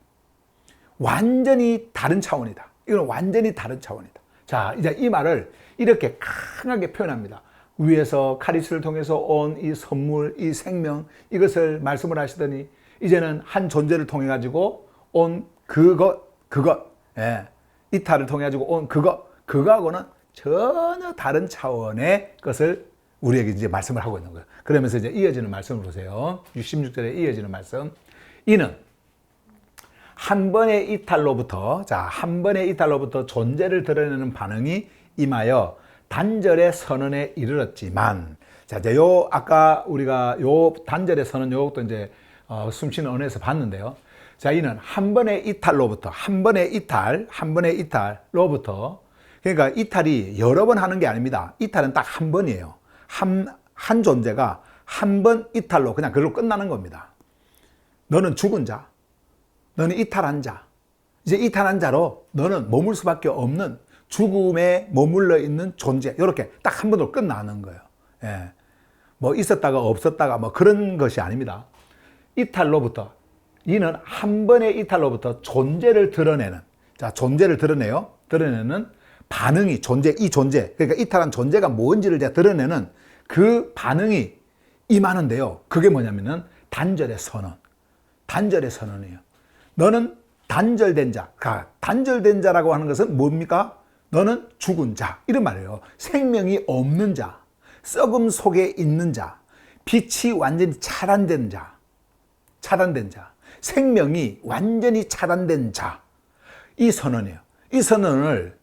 완전히 다른 차원이다. 이건 완전히 다른 차원이다. 자, 이제 이 말을 이렇게 강하게 표현합니다. 위에서 카리스를 통해서 온 이 선물, 이 생명, 이것을 말씀을 하시더니 이제는 한 존재를 통해 가지고 온 그것, 예. 이탈을 통해 가지고 온 그거하고는 전혀 다른 차원의 것을 우리에게 이제 말씀을 하고 있는 거예요. 그러면서 이제 이어지는 말씀을 보세요. 16절에 이어지는 말씀. 이는 한 번의 이탈로부터 존재를 드러내는 반응이 임하여 단절의 선언에 이르렀지만, 자, 이제 아까 우리가 단절의 선언 요것도 이제 숨쉬는 언어에서 봤는데요. 자, 이는 한 번의 이탈로부터, 그러니까 이탈이 여러 번 하는 게 아닙니다. 이탈은 딱 한 번이에요. 한 존재가 한 번 이탈로 그냥 그걸로 끝나는 겁니다. 너는 죽은 자, 너는 이탈한 자, 이제 이탈한 자로 너는 머물 수밖에 없는 죽음에 머물러 있는 존재, 이렇게 딱 한 번으로 끝나는 거예요. 예. 뭐 있었다가 없었다가 뭐 그런 것이 아닙니다. 이탈로부터, 이는 한 번의 이탈로부터 존재를 드러내는, 자, 존재를 드러내는 반응이 이 존재, 그러니까 이탈한 존재가 뭔지를 제가 드러내는 그 반응이 임하는데요. 그게 뭐냐면은 단절의 선언이에요. 너는 단절된 자, 단절된 자라고 하는 것은 뭡니까? 너는 죽은 자, 이런 말이에요. 생명이 없는 자, 썩음 속에 있는 자, 빛이 완전히 차단된 자, 생명이 완전히 차단된 자, 이 선언이에요. 이 선언을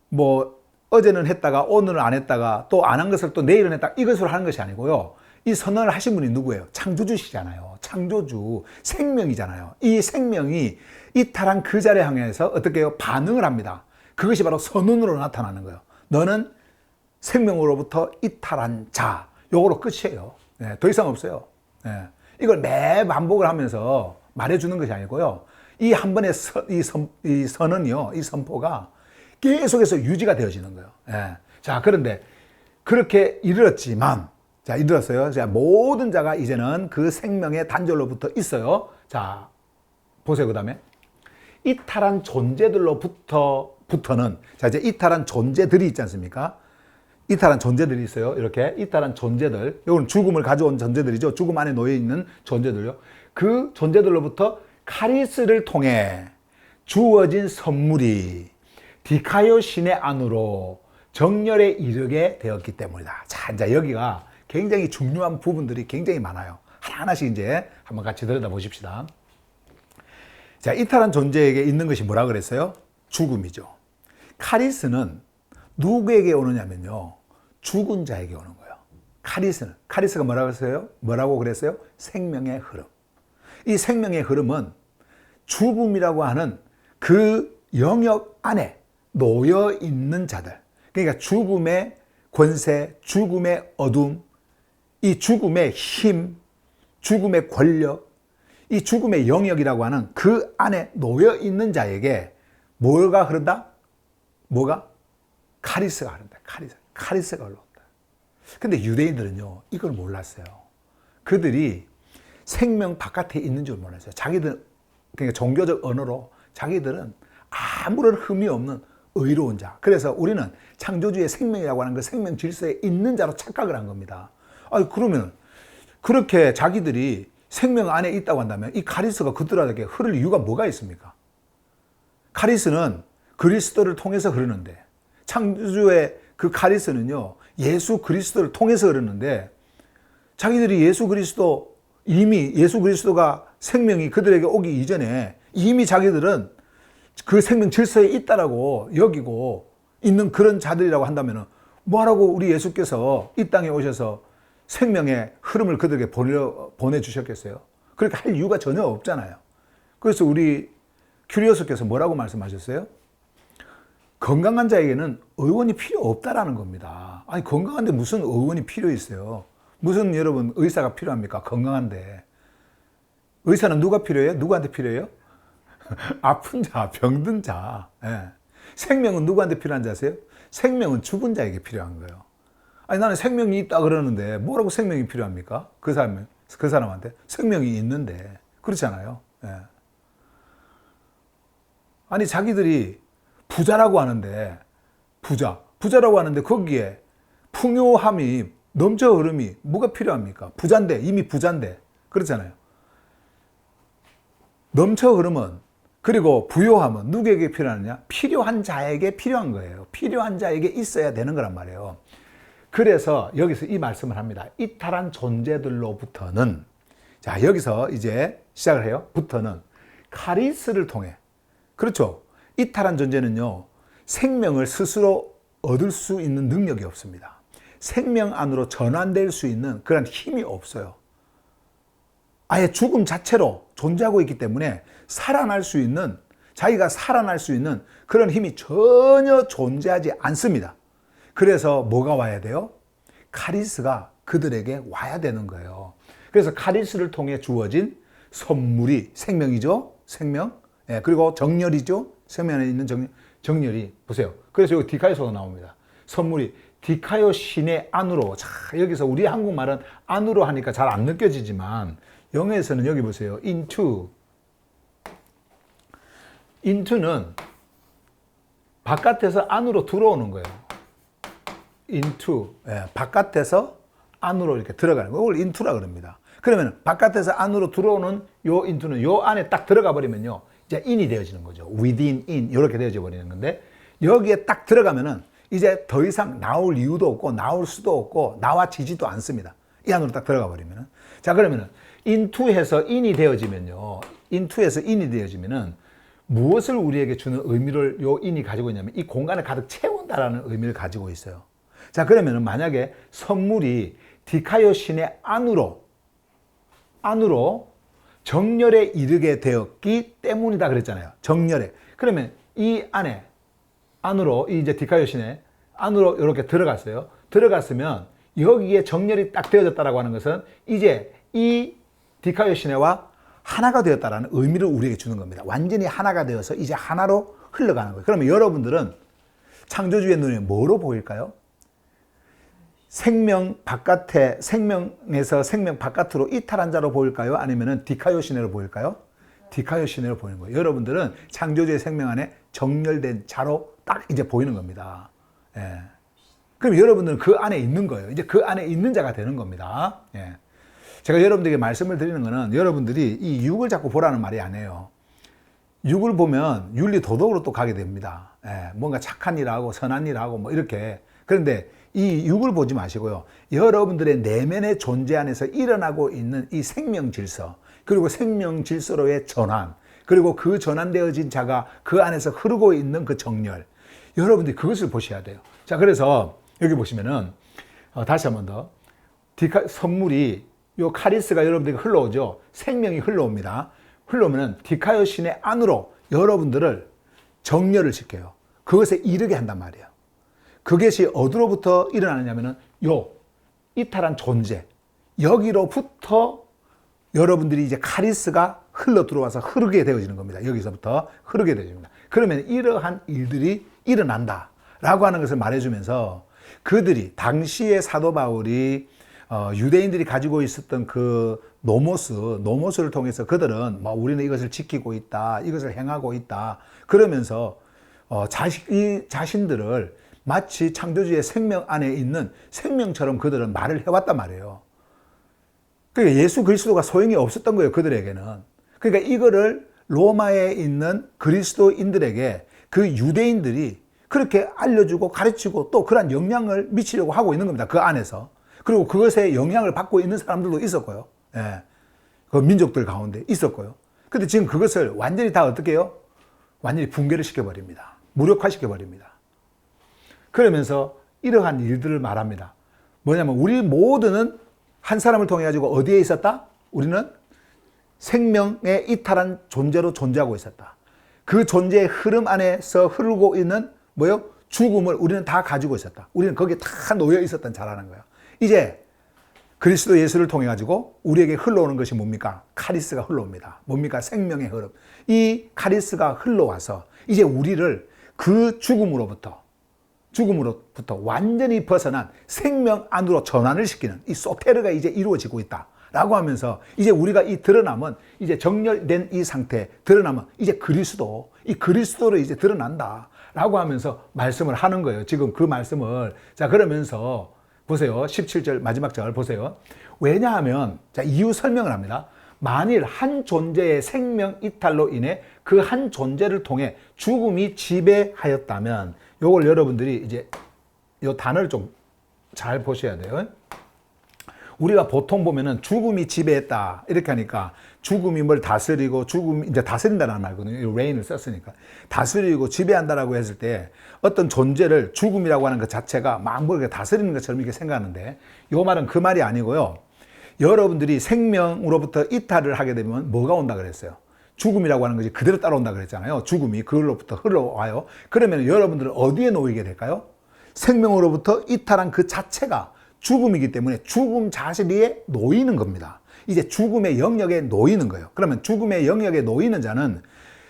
뭐 어제는 했다가 오늘은 안 했다가 또 안 한 것을 또 내일은 했다, 이것으로 하는 것이 아니고요. 이 선언을 하신 분이 누구예요? 창조주시잖아요. 창조주, 생명이잖아요. 이 생명이 이탈한 그 자리에 향해서 어떻게 해요? 반응을 합니다. 그것이 바로 선언으로 나타나는 거예요. 너는 생명으로부터 이탈한 자. 요거로 끝이에요. 네, 더 이상 없어요. 네, 이걸 매 반복을 하면서 말해주는 것이 아니고요. 이 한 번의 이 선언이요, 이 선포가 계속해서 유지가 되어지는 거예요. 네. 자, 그런데 그렇게 이르렀지만, 자, 이르렀어요. 자, 모든 자가 이제는 그 생명의 단절로부터 있어요. 자, 보세요. 그 다음에 이탈한 존재들로부터는, 자, 이제 이탈한 존재들이 있지 않습니까? 이탈한 존재들이 있어요. 이렇게 이탈한 존재들, 이건 죽음을 가져온 존재들이죠. 죽음 안에 놓여 있는 존재들요. 그 존재들로부터 카리스를 통해 주어진 선물이 디카요 신의 안으로 정렬에 이르게 되었기 때문이다. 자, 이제 여기가 굉장히 중요한 부분들이 굉장히 많아요. 하나하나씩 이제 한번 같이 들여다보십시다. 자, 이탈한 존재에게 있는 것이 뭐라 그랬어요? 죽음이죠. 카리스는 누구에게 오느냐면요, 죽은 자에게 오는 거예요. 카리스가 뭐라고 했어요? 뭐라고 그랬어요? 생명의 흐름. 이 생명의 흐름은 죽음이라고 하는 그 영역 안에 놓여 있는 자들. 그러니까 죽음의 권세, 죽음의 어둠, 이 죽음의 힘, 죽음의 권력, 이 죽음의 영역이라고 하는 그 안에 놓여 있는 자에게 뭐가 흐른다? 뭐가? 카리스가 흐른다. 카리스가 흘러온다. 근데 유대인들은요, 이걸 몰랐어요. 그들이 생명 바깥에 있는 줄 몰랐어요. 자기들, 그러니까 종교적 언어로 자기들은 아무런 흠이 없는 의로운 자. 그래서 우리는 창조주의 생명이라고 하는 그 생명 질서에 있는 자로 착각을 한 겁니다. 아니, 그러면 그렇게 자기들이 생명 안에 있다고 한다면 이 카리스가 그들에게 흐를 이유가 뭐가 있습니까? 카리스는 그리스도를 통해서 흐르는데, 창조주의 그 카리스는요, 예수 그리스도를 통해서 흐르는데, 자기들이 이미 예수 그리스도가 생명이 그들에게 오기 이전에 이미 자기들은 그 생명 질서에 있다라고 여기고 있는 그런 자들이라고 한다면 뭐하라고 우리 예수께서 이 땅에 오셔서 생명의 흐름을 그들에게 보내주셨겠어요? 그렇게 할 이유가 전혀 없잖아요. 그래서 우리 큐리오스께서 뭐라고 말씀하셨어요? 건강한 자에게는 의원이 필요 없다라는 겁니다. 아니, 건강한데 무슨 의원이 필요 있어요? 무슨 여러분 의사가 필요합니까? 건강한데. 의사는 누가 필요해요? 누구한테 필요해요? 아픈 자, 병든 자. 예. 생명은 누구한테 필요한 자세요? 생명은 죽은 자에게 필요한 거예요. 아니, 나는 생명이 있다 그러는데 뭐라고 생명이 필요합니까? 그 사람한테 생명이 있는데. 그렇잖아요. 예. 아니, 자기들이 부자라고 하는데, 부자라고 하는데 거기에 풍요함이 넘쳐 흐름이 뭐가 필요합니까? 부자인데, 이미 부자인데. 그렇잖아요. 넘쳐 흐름은, 그리고 부요함은 누구에게 필요하느냐? 필요한 자에게 필요한 거예요. 필요한 자에게 있어야 되는 거란 말이에요. 그래서 여기서 이 말씀을 합니다. 이탈한 존재들로부터는, 자, 여기서 이제 시작을 해요. 부터는 카리스를 통해. 그렇죠. 이탈한 존재는요, 생명을 스스로 얻을 수 있는 능력이 없습니다. 생명 안으로 전환될 수 있는 그런 힘이 없어요. 아예 죽음 자체로 존재하고 있기 때문에 자기가 살아날 수 있는 그런 힘이 전혀 존재하지 않습니다. 그래서 뭐가 와야 돼요? 카리스가 그들에게 와야 되는 거예요. 그래서 카리스를 통해 주어진 선물이 생명이죠. 생명. 예, 그리고 정렬이죠. 생명 안에 있는 정렬이. 보세요. 그래서 여기 디카요서가 나옵니다. 선물이 디카요 신의 안으로. 자, 여기서 우리 한국말은 안으로 하니까 잘 안 느껴지지만 영어에서는 여기 보세요. into는 바깥에서 안으로 들어오는 거예요. into. 예, 바깥에서 안으로 이렇게 들어가는 거. 이걸 into라 그럽니다. 그러면 바깥에서 안으로 들어오는 요 into는 요 안에 딱 들어가 버리면요, 이제 in이 되어지는 거죠. within, in 이렇게 되어져 버리는 건데, 여기에 딱 들어가면은 이제 더 이상 나올 이유도 없고 나올 수도 없고 나와지지도 않습니다. 이 안으로 딱 들어가 버리면은. 자, 그러면은 into에서 in이 되어지면요, into에서 in이 되어지면은 무엇을 우리에게 주는 의미를 요 in이 가지고 있냐면 이 공간을 가득 채운다라는 의미를 가지고 있어요. 자, 그러면은 만약에 선물이 디카요신의 안으로 정렬에 이르게 되었기 때문이다 그랬잖아요. 정렬에. 그러면 이 안으로 이제 디카요신의 안으로 이렇게 들어갔어요. 들어갔으면 여기에 정렬이 딱 되어졌다라고 하는 것은 이제 이 디카요시네와 하나가 되었다라는 의미를 우리에게 주는 겁니다. 완전히 하나가 되어서 이제 하나로 흘러가는 거예요. 그러면 여러분들은 창조주의 눈에 뭐로 보일까요? 생명에서 생명 바깥으로 이탈한 자로 보일까요? 아니면 디카요시네로 보일까요? 디카요시네로 보이는 거예요. 여러분들은 창조주의 생명 안에 정렬된 자로 딱 이제 보이는 겁니다. 예. 그럼 여러분들은 그 안에 있는 거예요. 이제 그 안에 있는 자가 되는 겁니다. 예. 제가 여러분들에게 말씀을 드리는 거는 여러분들이 이 육을 자꾸 보라는 말이 아니에요. 육을 보면 윤리 도덕으로 또 가게 됩니다. 예. 뭔가 착한 일하고 선한 일하고 뭐 이렇게. 그런데 이 육을 보지 마시고요. 여러분들의 내면의 존재 안에서 일어나고 있는 이 생명 질서, 그리고 생명 질서로의 전환, 그리고 그 전환되어진 자가 그 안에서 흐르고 있는 그 정렬. 여러분들이 그것을 보셔야 돼요. 자, 그래서 여기 보시면은 다시 한 번 더 선물이 요 카리스가 여러분들에게 흘러오죠. 생명이 흘러옵니다. 흘러오면은 디카요신의 안으로 여러분들을 정렬을 시켜요. 그것에 이르게 한단 말이에요. 그것이 어디로부터 일어나느냐면은 요 이탈한 존재 여기로부터 여러분들이 이제 카리스가 흘러 들어와서 흐르게 되어지는 겁니다. 여기서부터 흐르게 되어집니다. 그러면 이러한 일들이 일어난다라고 하는 것을 말해주면서 그들이 당시의 사도 바울이 유대인들이 가지고 있었던 그 노모스를 통해서 그들은 뭐 우리는 이것을 지키고 있다, 이것을 행하고 있다 그러면서 자신들을 마치 창조주의 생명 안에 있는 생명처럼 그들은 말을 해왔단 말이에요. 그러니까 예수 그리스도가 소용이 없었던 거예요, 그들에게는. 그러니까 이거를 로마에 있는 그리스도인들에게 그 유대인들이 그렇게 알려주고 가르치고 또 그런 영향을 미치려고 하고 있는 겁니다, 그 안에서. 그리고 그것에 영향을 받고 있는 사람들도 있었고요. 예. 그 민족들 가운데 있었고요. 근데 지금 그것을 완전히 다 어떻게 해요? 완전히 붕괴를 시켜버립니다. 무력화시켜버립니다. 그러면서 이러한 일들을 말합니다. 뭐냐면 우리 모두는 한 사람을 통해 가지고 어디에 있었다? 우리는 생명에 이탈한 존재로 존재하고 있었다. 그 존재의 흐름 안에서 흐르고 있는 뭐요? 죽음을 우리는 다 가지고 있었다. 우리는 거기에 다 놓여 있었던 자라는 거예요. 이제 그리스도 예수를 통해 가지고 우리에게 흘러오는 것이 뭡니까? 카리스가 흘러옵니다. 뭡니까? 생명의 흐름. 이 카리스가 흘러와서 이제 우리를 그 죽음으로부터 완전히 벗어난 생명 안으로 전환을 시키는 이 소테르가 이제 이루어지고 있다. 라고 하면서 이제 우리가 이 드러남은 이제 정렬된 이 상태 드러남은 이제 이 그리스도로 이제 드러난다. 라고 하면서 말씀을 하는 거예요. 지금 그 말씀을. 자, 그러면서 보세요. 17절 마지막 절 보세요. 왜냐하면 자, 이유 설명을 합니다. 만일 한 존재의 생명 이탈로 인해 그 한 존재를 통해 죽음이 지배하였다면 요걸 여러분들이 이제 요 단어를 좀 잘 보셔야 돼요. 우리가 보통 보면은 죽음이 지배했다 이렇게 하니까 죽음이 뭘 다스리고 죽음이 이제 다스린다는 말거든요. reign을 썼으니까 다스리고 지배한다라고 했을 때 어떤 존재를 죽음이라고 하는 것 자체가 막 뭐 다스리는 것처럼 이렇게 생각하는데 요 말은 그 말이 아니고요. 여러분들이 생명으로부터 이탈을 하게 되면 뭐가 온다 그랬어요? 죽음이라고 하는 것이 그대로 따라온다 그랬잖아요. 죽음이 그걸로부터 흘러와요. 그러면 여러분들은 어디에 놓이게 될까요? 생명으로부터 이탈한 그 자체가 죽음이기 때문에 죽음 자신에 놓이는 겁니다. 이제 죽음의 영역에 놓이는 거예요. 그러면 죽음의 영역에 놓이는 자는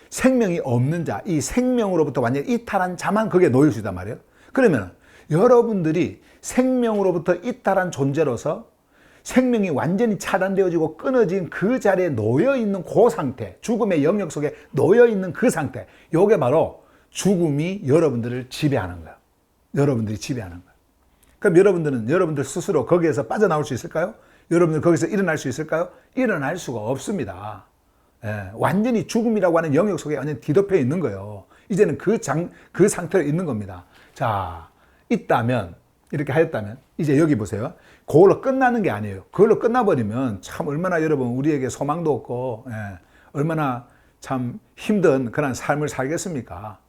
생명이 없는 자, 이 생명으로부터 완전히 이탈한 자만 거기에 놓일 수 있단 말이에요. 그러면 여러분들이 생명으로부터 이탈한 존재로서 생명이 완전히 차단되어지고 끊어진 그 자리에 놓여있는 그 상태, 죽음의 영역 속에 놓여있는 그 상태, 이게 바로 죽음이 여러분들을 지배하는 거예요. 여러분들이 지배하는 거예요. 그럼 여러분들은 여러분들 스스로 거기에서 빠져나올 수 있을까요? 여러분들 거기서 일어날 수 있을까요? 일어날 수가 없습니다. 예, 완전히 죽음이라고 하는 영역 속에 완전히 뒤덮여 있는 거예요. 이제는 그 상태로 있는 겁니다. 자, 있다면, 이렇게 하였다면, 이제 여기 보세요. 그걸로 끝나는 게 아니에요. 그걸로 끝나버리면 참 얼마나 여러분 우리에게 소망도 없고, 얼마나 참 힘든 그런 삶을 살겠습니까?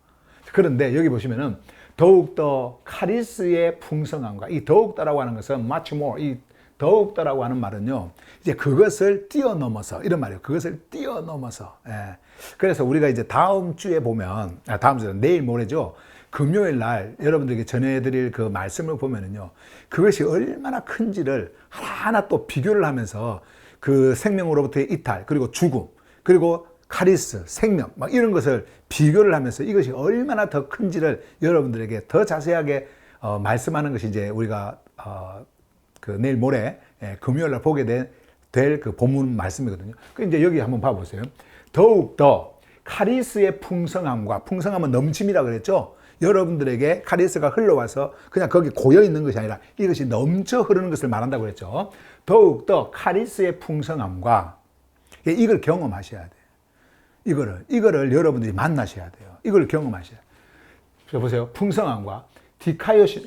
그런데 여기 보시면은 더욱더 카리스의 풍성함과 이 더욱더라고 하는 것은 much more, 이 더욱더라고 하는 말은요, 이제 그것을 뛰어넘어서, 이런 말이에요. 그것을 뛰어넘어서. 예. 그래서 우리가 이제 다음 주에 보면, 다음 주는 내일 모레죠. 금요일 날 여러분들에게 전해드릴 그 말씀을 보면은요, 그것이 얼마나 큰지를 하나하나 또 비교를 하면서 그 생명으로부터의 이탈, 그리고 죽음, 그리고 카리스, 생명, 막 이런 것을 비교를 하면서 이것이 얼마나 더 큰지를 여러분들에게 더 자세하게 말씀하는 것이 이제 우리가 그 내일 모레 금요일 날 보게 될 그 본문 말씀이거든요. 그 이제 여기 한번 봐보세요. 더욱 더 카리스의 풍성함과, 풍성함은 넘침이라 그랬죠. 여러분들에게 카리스가 흘러와서 그냥 거기 고여 있는 것이 아니라 이것이 넘쳐 흐르는 것을 말한다고 그랬죠. 더욱 더 카리스의 풍성함과, 이걸 경험하셔야 돼요. 이거를 여러분들이 만나셔야 돼요. 이걸 경험하셔야 돼요. 보세요. 풍성함과 디카요시,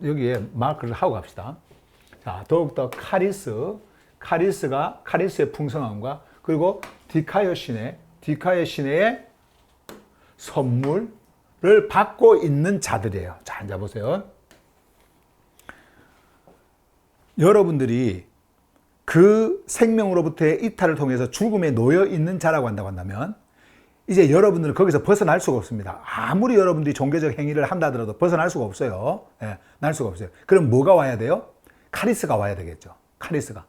여기에 마크를 하고 갑시다. 자, 더욱더 카리스의 풍성함과, 그리고 디카요시네의 선물을 받고 있는 자들이에요. 자, 앉아 보세요. 여러분들이 그 생명으로부터의 이탈을 통해서 죽음에 놓여 있는 자라고 한다면, 이제 여러분들은 거기서 벗어날 수가 없습니다. 아무리 여러분들이 종교적 행위를 한다 하더라도 벗어날 수가 없어요. 날 수가 없어요. 그럼 뭐가 와야 돼요? 카리스가 와야 되겠죠. 카리스가.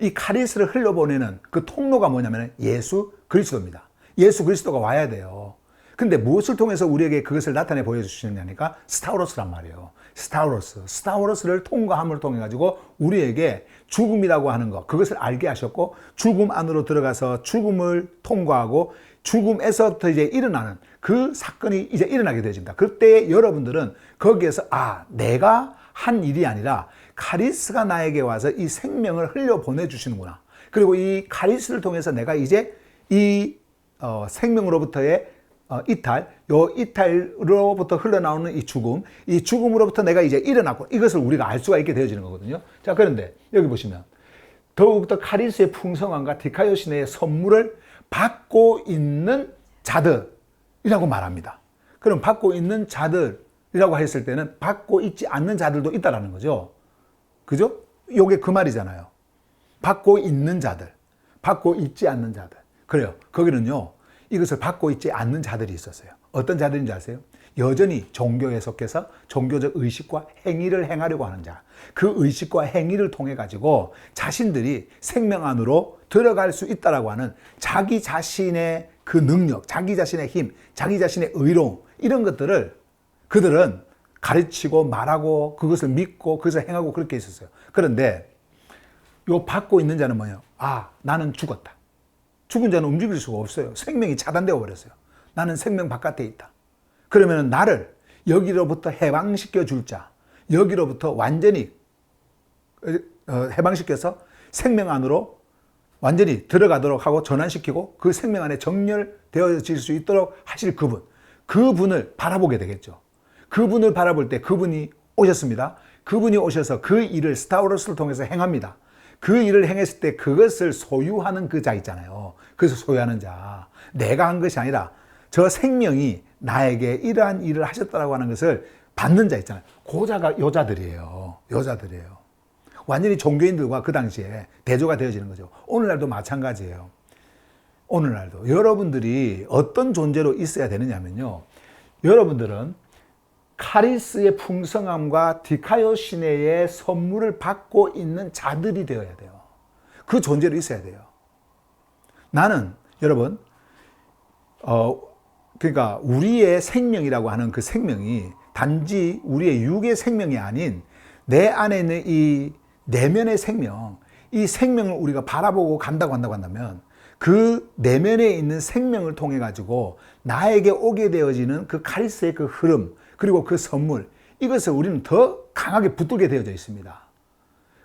이 카리스를 흘려보내는 그 통로가 뭐냐면 예수 그리스도입니다. 예수 그리스도가 와야 돼요. 근데 무엇을 통해서 우리에게 그것을 나타내 보여주시느냐니까 스타우로스란 말이에요. 스타우로스를 통과함을 통해 가지고 우리에게 죽음이라고 하는 것, 그것을 알게 하셨고, 죽음 안으로 들어가서 죽음을 통과하고 죽음에서부터 이제 일어나는 그 사건이 이제 일어나게 되어집니다. 그때 여러분들은 거기에서 내가 한 일이 아니라 카리스가 나에게 와서 이 생명을 흘려 보내주시는구나. 그리고 이 카리스를 통해서 내가 이제 이 생명으로부터의 이탈로부터 흘러나오는 이 죽음으로부터 내가 이제 일어났고, 이것을 우리가 알 수가 있게 되어지는 거거든요. 자, 그런데 여기 보시면 더욱더 카리스의 풍성함과 디카요시네의 선물을 받고 있는 자들이라고 말합니다. 그럼 받고 있는 자들이라고 했을 때는 받고 있지 않는 자들도 있다라는 거죠. 그죠? 요게 그 말이잖아요. 받고 있는 자들, 받고 있지 않는 자들. 그래요. 거기는요, 이것을 받고 있지 않는 자들이 있었어요. 어떤 자들인지 아세요? 여전히 종교에 속해서 종교적 의식과 행위를 행하려고 하는 자. 그 의식과 행위를 통해 가지고 자신들이 생명 안으로 들어갈 수 있다라고 하는 자기 자신의 그 능력, 자기 자신의 힘, 자기 자신의 의로움, 이런 것들을 그들은 가르치고 말하고 그것을 믿고 그것을 행하고 그렇게 있었어요. 그런데 요 받고 있는 자는 뭐예요? 나는 죽었다. 죽은 자는 움직일 수가 없어요. 생명이 차단되어 버렸어요. 나는 생명 바깥에 있다. 그러면 나를 여기로부터 해방시켜 줄 자, 여기로부터 완전히 해방시켜서 생명 안으로 완전히 들어가도록 하고 전환시키고 그 생명 안에 정렬되어질 수 있도록 하실 그분을 바라보게 되겠죠. 그분을 바라볼 때 그분이 오셨습니다. 그분이 오셔서 그 일을 스타우로스를 통해서 행합니다. 그 일을 행했을 때 그것을 소유하는 그 자 있잖아요. 그래서 소유하는 자. 내가 한 것이 아니라 저 생명이 나에게 이러한 일을 하셨다라고 하는 것을 받는 자 있잖아요. 고자가 여자들이에요. 완전히 종교인들과 그 당시에 대조가 되어지는 거죠. 오늘날도 마찬가지예요. 오늘날도 여러분들이 어떤 존재로 있어야 되느냐면요, 여러분들은 카리스의 풍성함과 디카요시네의 선물을 받고 있는 자들이 되어야 돼요. 그 존재로 있어야 돼요. 나는 여러분 그러니까 우리의 생명이라고 하는 그 생명이 단지 우리의 육의 생명이 아닌 내 안에 있는 이 내면의 생명, 이 생명을 우리가 바라보고 간다고 한다면 그 내면에 있는 생명을 통해 가지고 나에게 오게 되어지는 그 카리스의 그 흐름, 그리고 그 선물, 이것을 우리는 더 강하게 붙들게 되어져 있습니다.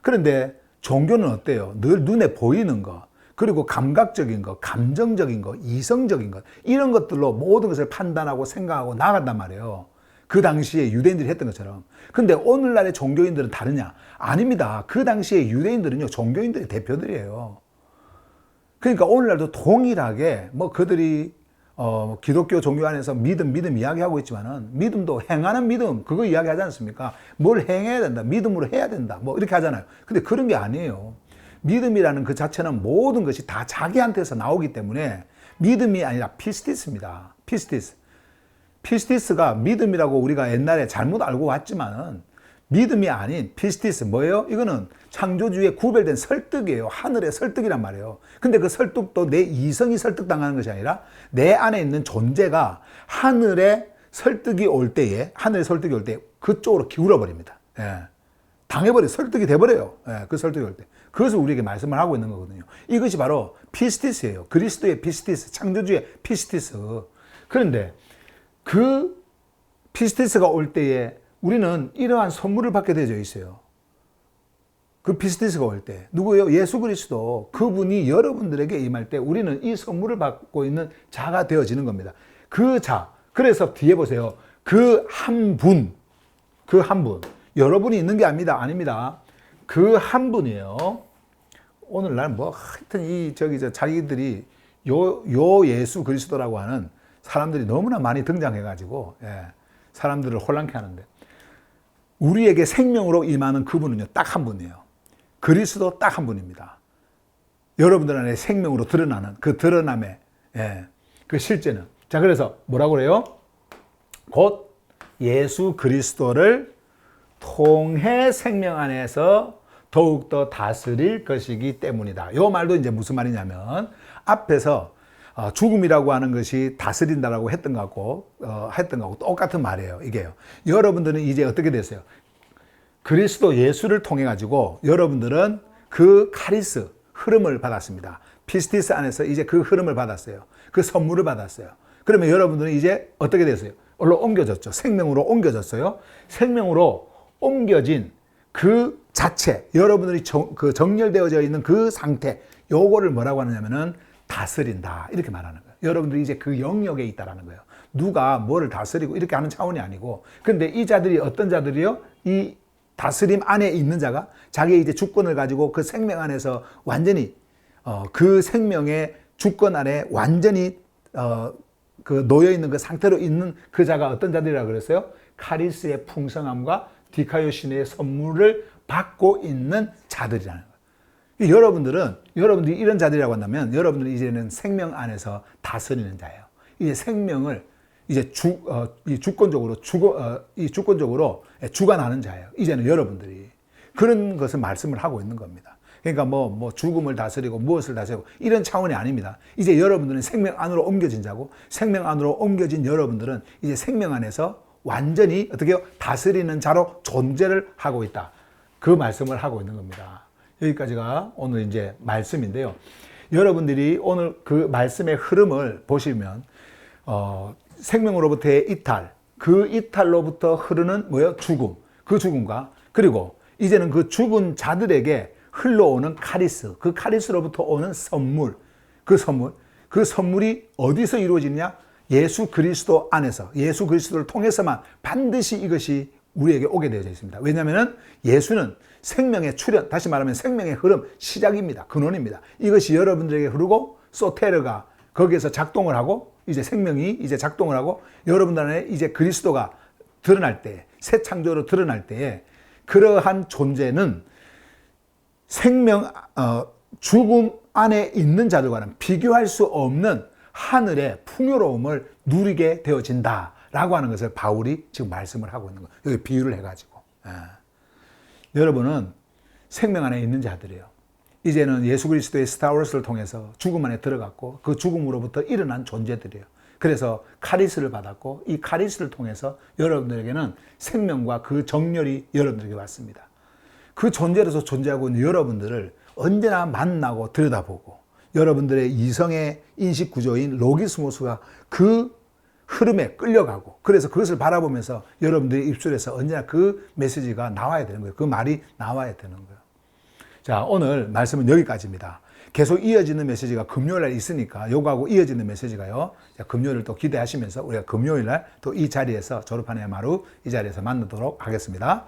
그런데 종교는 어때요? 늘 눈에 보이는 것, 그리고 감각적인 것, 감정적인 것, 이성적인 것, 이런 것들로 모든 것을 판단하고 생각하고 나간단 말이에요. 그 당시에 유대인들이 했던 것처럼. 근데 오늘날의 종교인들은 다르냐? 아닙니다. 그 당시에 유대인들은요, 종교인들의 대표들이에요. 그러니까 오늘날도 동일하게 그들이 기독교 종교 안에서 믿음 이야기하고 있지만은 믿음도 행하는 믿음 그거 이야기하지 않습니까? 뭘 행해야 된다. 믿음으로 해야 된다. 뭐 이렇게 하잖아요. 근데 그런 게 아니에요. 믿음이라는 그 자체는 모든 것이 다 자기한테서 나오기 때문에 믿음이 아니라 피스티스입니다. 피스티스가 믿음이라고 우리가 옛날에 잘못 알고 왔지만은 믿음이 아닌 피스티스 뭐예요? 이거는 창조주의 구별된 설득이에요. 하늘의 설득이란 말이에요. 근데 그 설득도 내 이성이 설득당하는 것이 아니라 내 안에 있는 존재가 하늘의 설득이 올 때에 그쪽으로 기울어 버립니다. 예. 설득이 돼버려요. 예, 그 설득이 올 때. 그것을 우리에게 말씀을 하고 있는 거거든요. 이것이 바로 피스티스예요. 그리스도의 피스티스, 창조주의 피스티스. 그런데 그 피스티스가 올 때에 우리는 이러한 선물을 받게 되어 있어요. 그 피스티스가 올 때. 누구예요? 예수 그리스도. 그분이 여러분들에게 임할 때 우리는 이 선물을 받고 있는 자가 되어지는 겁니다. 그 자. 그래서 뒤에 보세요. 그 한 분. 여러분이 있는 게 아닙니다. 그 한 분이에요. 오늘날 뭐 하여튼 자기들이 요 예수 그리스도라고 하는 사람들이 너무나 많이 등장해가지고 사람들을 혼란케 하는데 우리에게 생명으로 임하는 그분은요 딱 한 분이에요. 그리스도 딱 한 분입니다. 여러분들 안에 생명으로 드러나는 그 드러남의 그 실제는 자 그래서 뭐라고 그래요? 곧 예수 그리스도를 통해 생명 안에서 더욱더 다스릴 것이기 때문이다. 이 말도 이제 무슨 말이냐면 앞에서 죽음이라고 하는 것이 다스린다라고 했던 것하고 똑같은 말이에요. 이게요. 여러분들은 이제 어떻게 됐어요? 그리스도 예수를 통해 가지고 여러분들은 그 카리스 흐름을 받았습니다. 피스티스 안에서 이제 그 흐름을 받았어요. 그 선물을 받았어요. 그러면 여러분들은 이제 어떻게 됐어요? 옮겨졌죠. 생명으로 옮겨졌어요. 생명으로 옮겨진 그 자체, 여러분들이 정렬되어져 있는 그 상태, 요거를 뭐라고 하느냐면은 다스린다. 이렇게 말하는 거예요. 여러분들이 이제 그 영역에 있다라는 거예요. 누가 뭐를 다스리고 이렇게 하는 차원이 아니고, 근데 이 자들이 어떤 자들이요? 이 다스림 안에 있는 자가 자기의 이제 주권을 가지고 그 생명 안에서 완전히, 그 생명의 주권 안에 완전히, 그 놓여있는 그 상태로 있는 그 자가 어떤 자들이라고 그랬어요? 카리스의 풍성함과 디카요신의 선물을 받고 있는 자들이라는 거예요. 여러분들이 이런 자들이라고 한다면 여러분들은 이제는 생명 안에서 다스리는 자예요. 이제 생명을 이제 주권적으로 주관하는 자예요. 이제는 여러분들이 그런 것을 말씀을 하고 있는 겁니다. 그러니까 뭐 죽음을 다스리고 무엇을 다스리고 이런 차원이 아닙니다. 이제 여러분들은 생명 안으로 옮겨진 자고, 생명 안으로 옮겨진 여러분들은 이제 생명 안에서 완전히 어떻게 해요? 다스리는 자로 존재를 하고 있다. 그 말씀을 하고 있는 겁니다. 여기까지가 오늘 이제 말씀인데요. 여러분들이 오늘 그 말씀의 흐름을 보시면 생명으로부터의 이탈, 그 이탈로부터 흐르는 뭐예요? 죽음. 그 죽음과 그리고 이제는 그 죽은 자들에게 흘러오는 카리스, 그 카리스로부터 오는 선물, 그 선물이 어디서 이루어지느냐? 예수 그리스도 안에서, 예수 그리스도를 통해서만 반드시 이것이 우리에게 오게 되어져 있습니다. 왜냐하면 예수는 생명의 출현, 다시 말하면 생명의 흐름, 시작입니다. 근원입니다. 이것이 여러분들에게 흐르고 소테르가 거기에서 작동을 하고 이제 생명이 이제 작동을 하고 여러분들 안에 이제 그리스도가 드러날 때, 새 창조로 드러날 때에 그러한 존재는 죽음 안에 있는 자들과는 비교할 수 없는 하늘의 풍요로움을 누리게 되어진다라고 하는 것을 바울이 지금 말씀을 하고 있는 거예요. 여기 비유를 해가지고. 여러분은 생명 안에 있는 자들이에요. 이제는 예수 그리스도의 스타워스를 통해서 죽음 안에 들어갔고 그 죽음으로부터 일어난 존재들이에요. 그래서 카리스를 받았고 이 카리스를 통해서 여러분들에게는 생명과 그 정렬이 여러분들에게 왔습니다. 그 존재로서 존재하고 있는 여러분들을 언제나 만나고 들여다보고 여러분들의 이성의 인식 구조인 로기스모스가 그 흐름에 끌려가고 그래서 그것을 바라보면서 여러분들의 입술에서 언제나 그 메시지가 나와야 되는 거예요. 그 말이 나와야 되는 거예요. 자, 오늘 말씀은 여기까지입니다. 계속 이어지는 메시지가 금요일날 있으니까 요거하고 이어지는 메시지가요. 자, 금요일을 또 기대하시면서 우리가 금요일날 또 이 자리에서 졸업한 해마루 이 자리에서 만나도록 하겠습니다.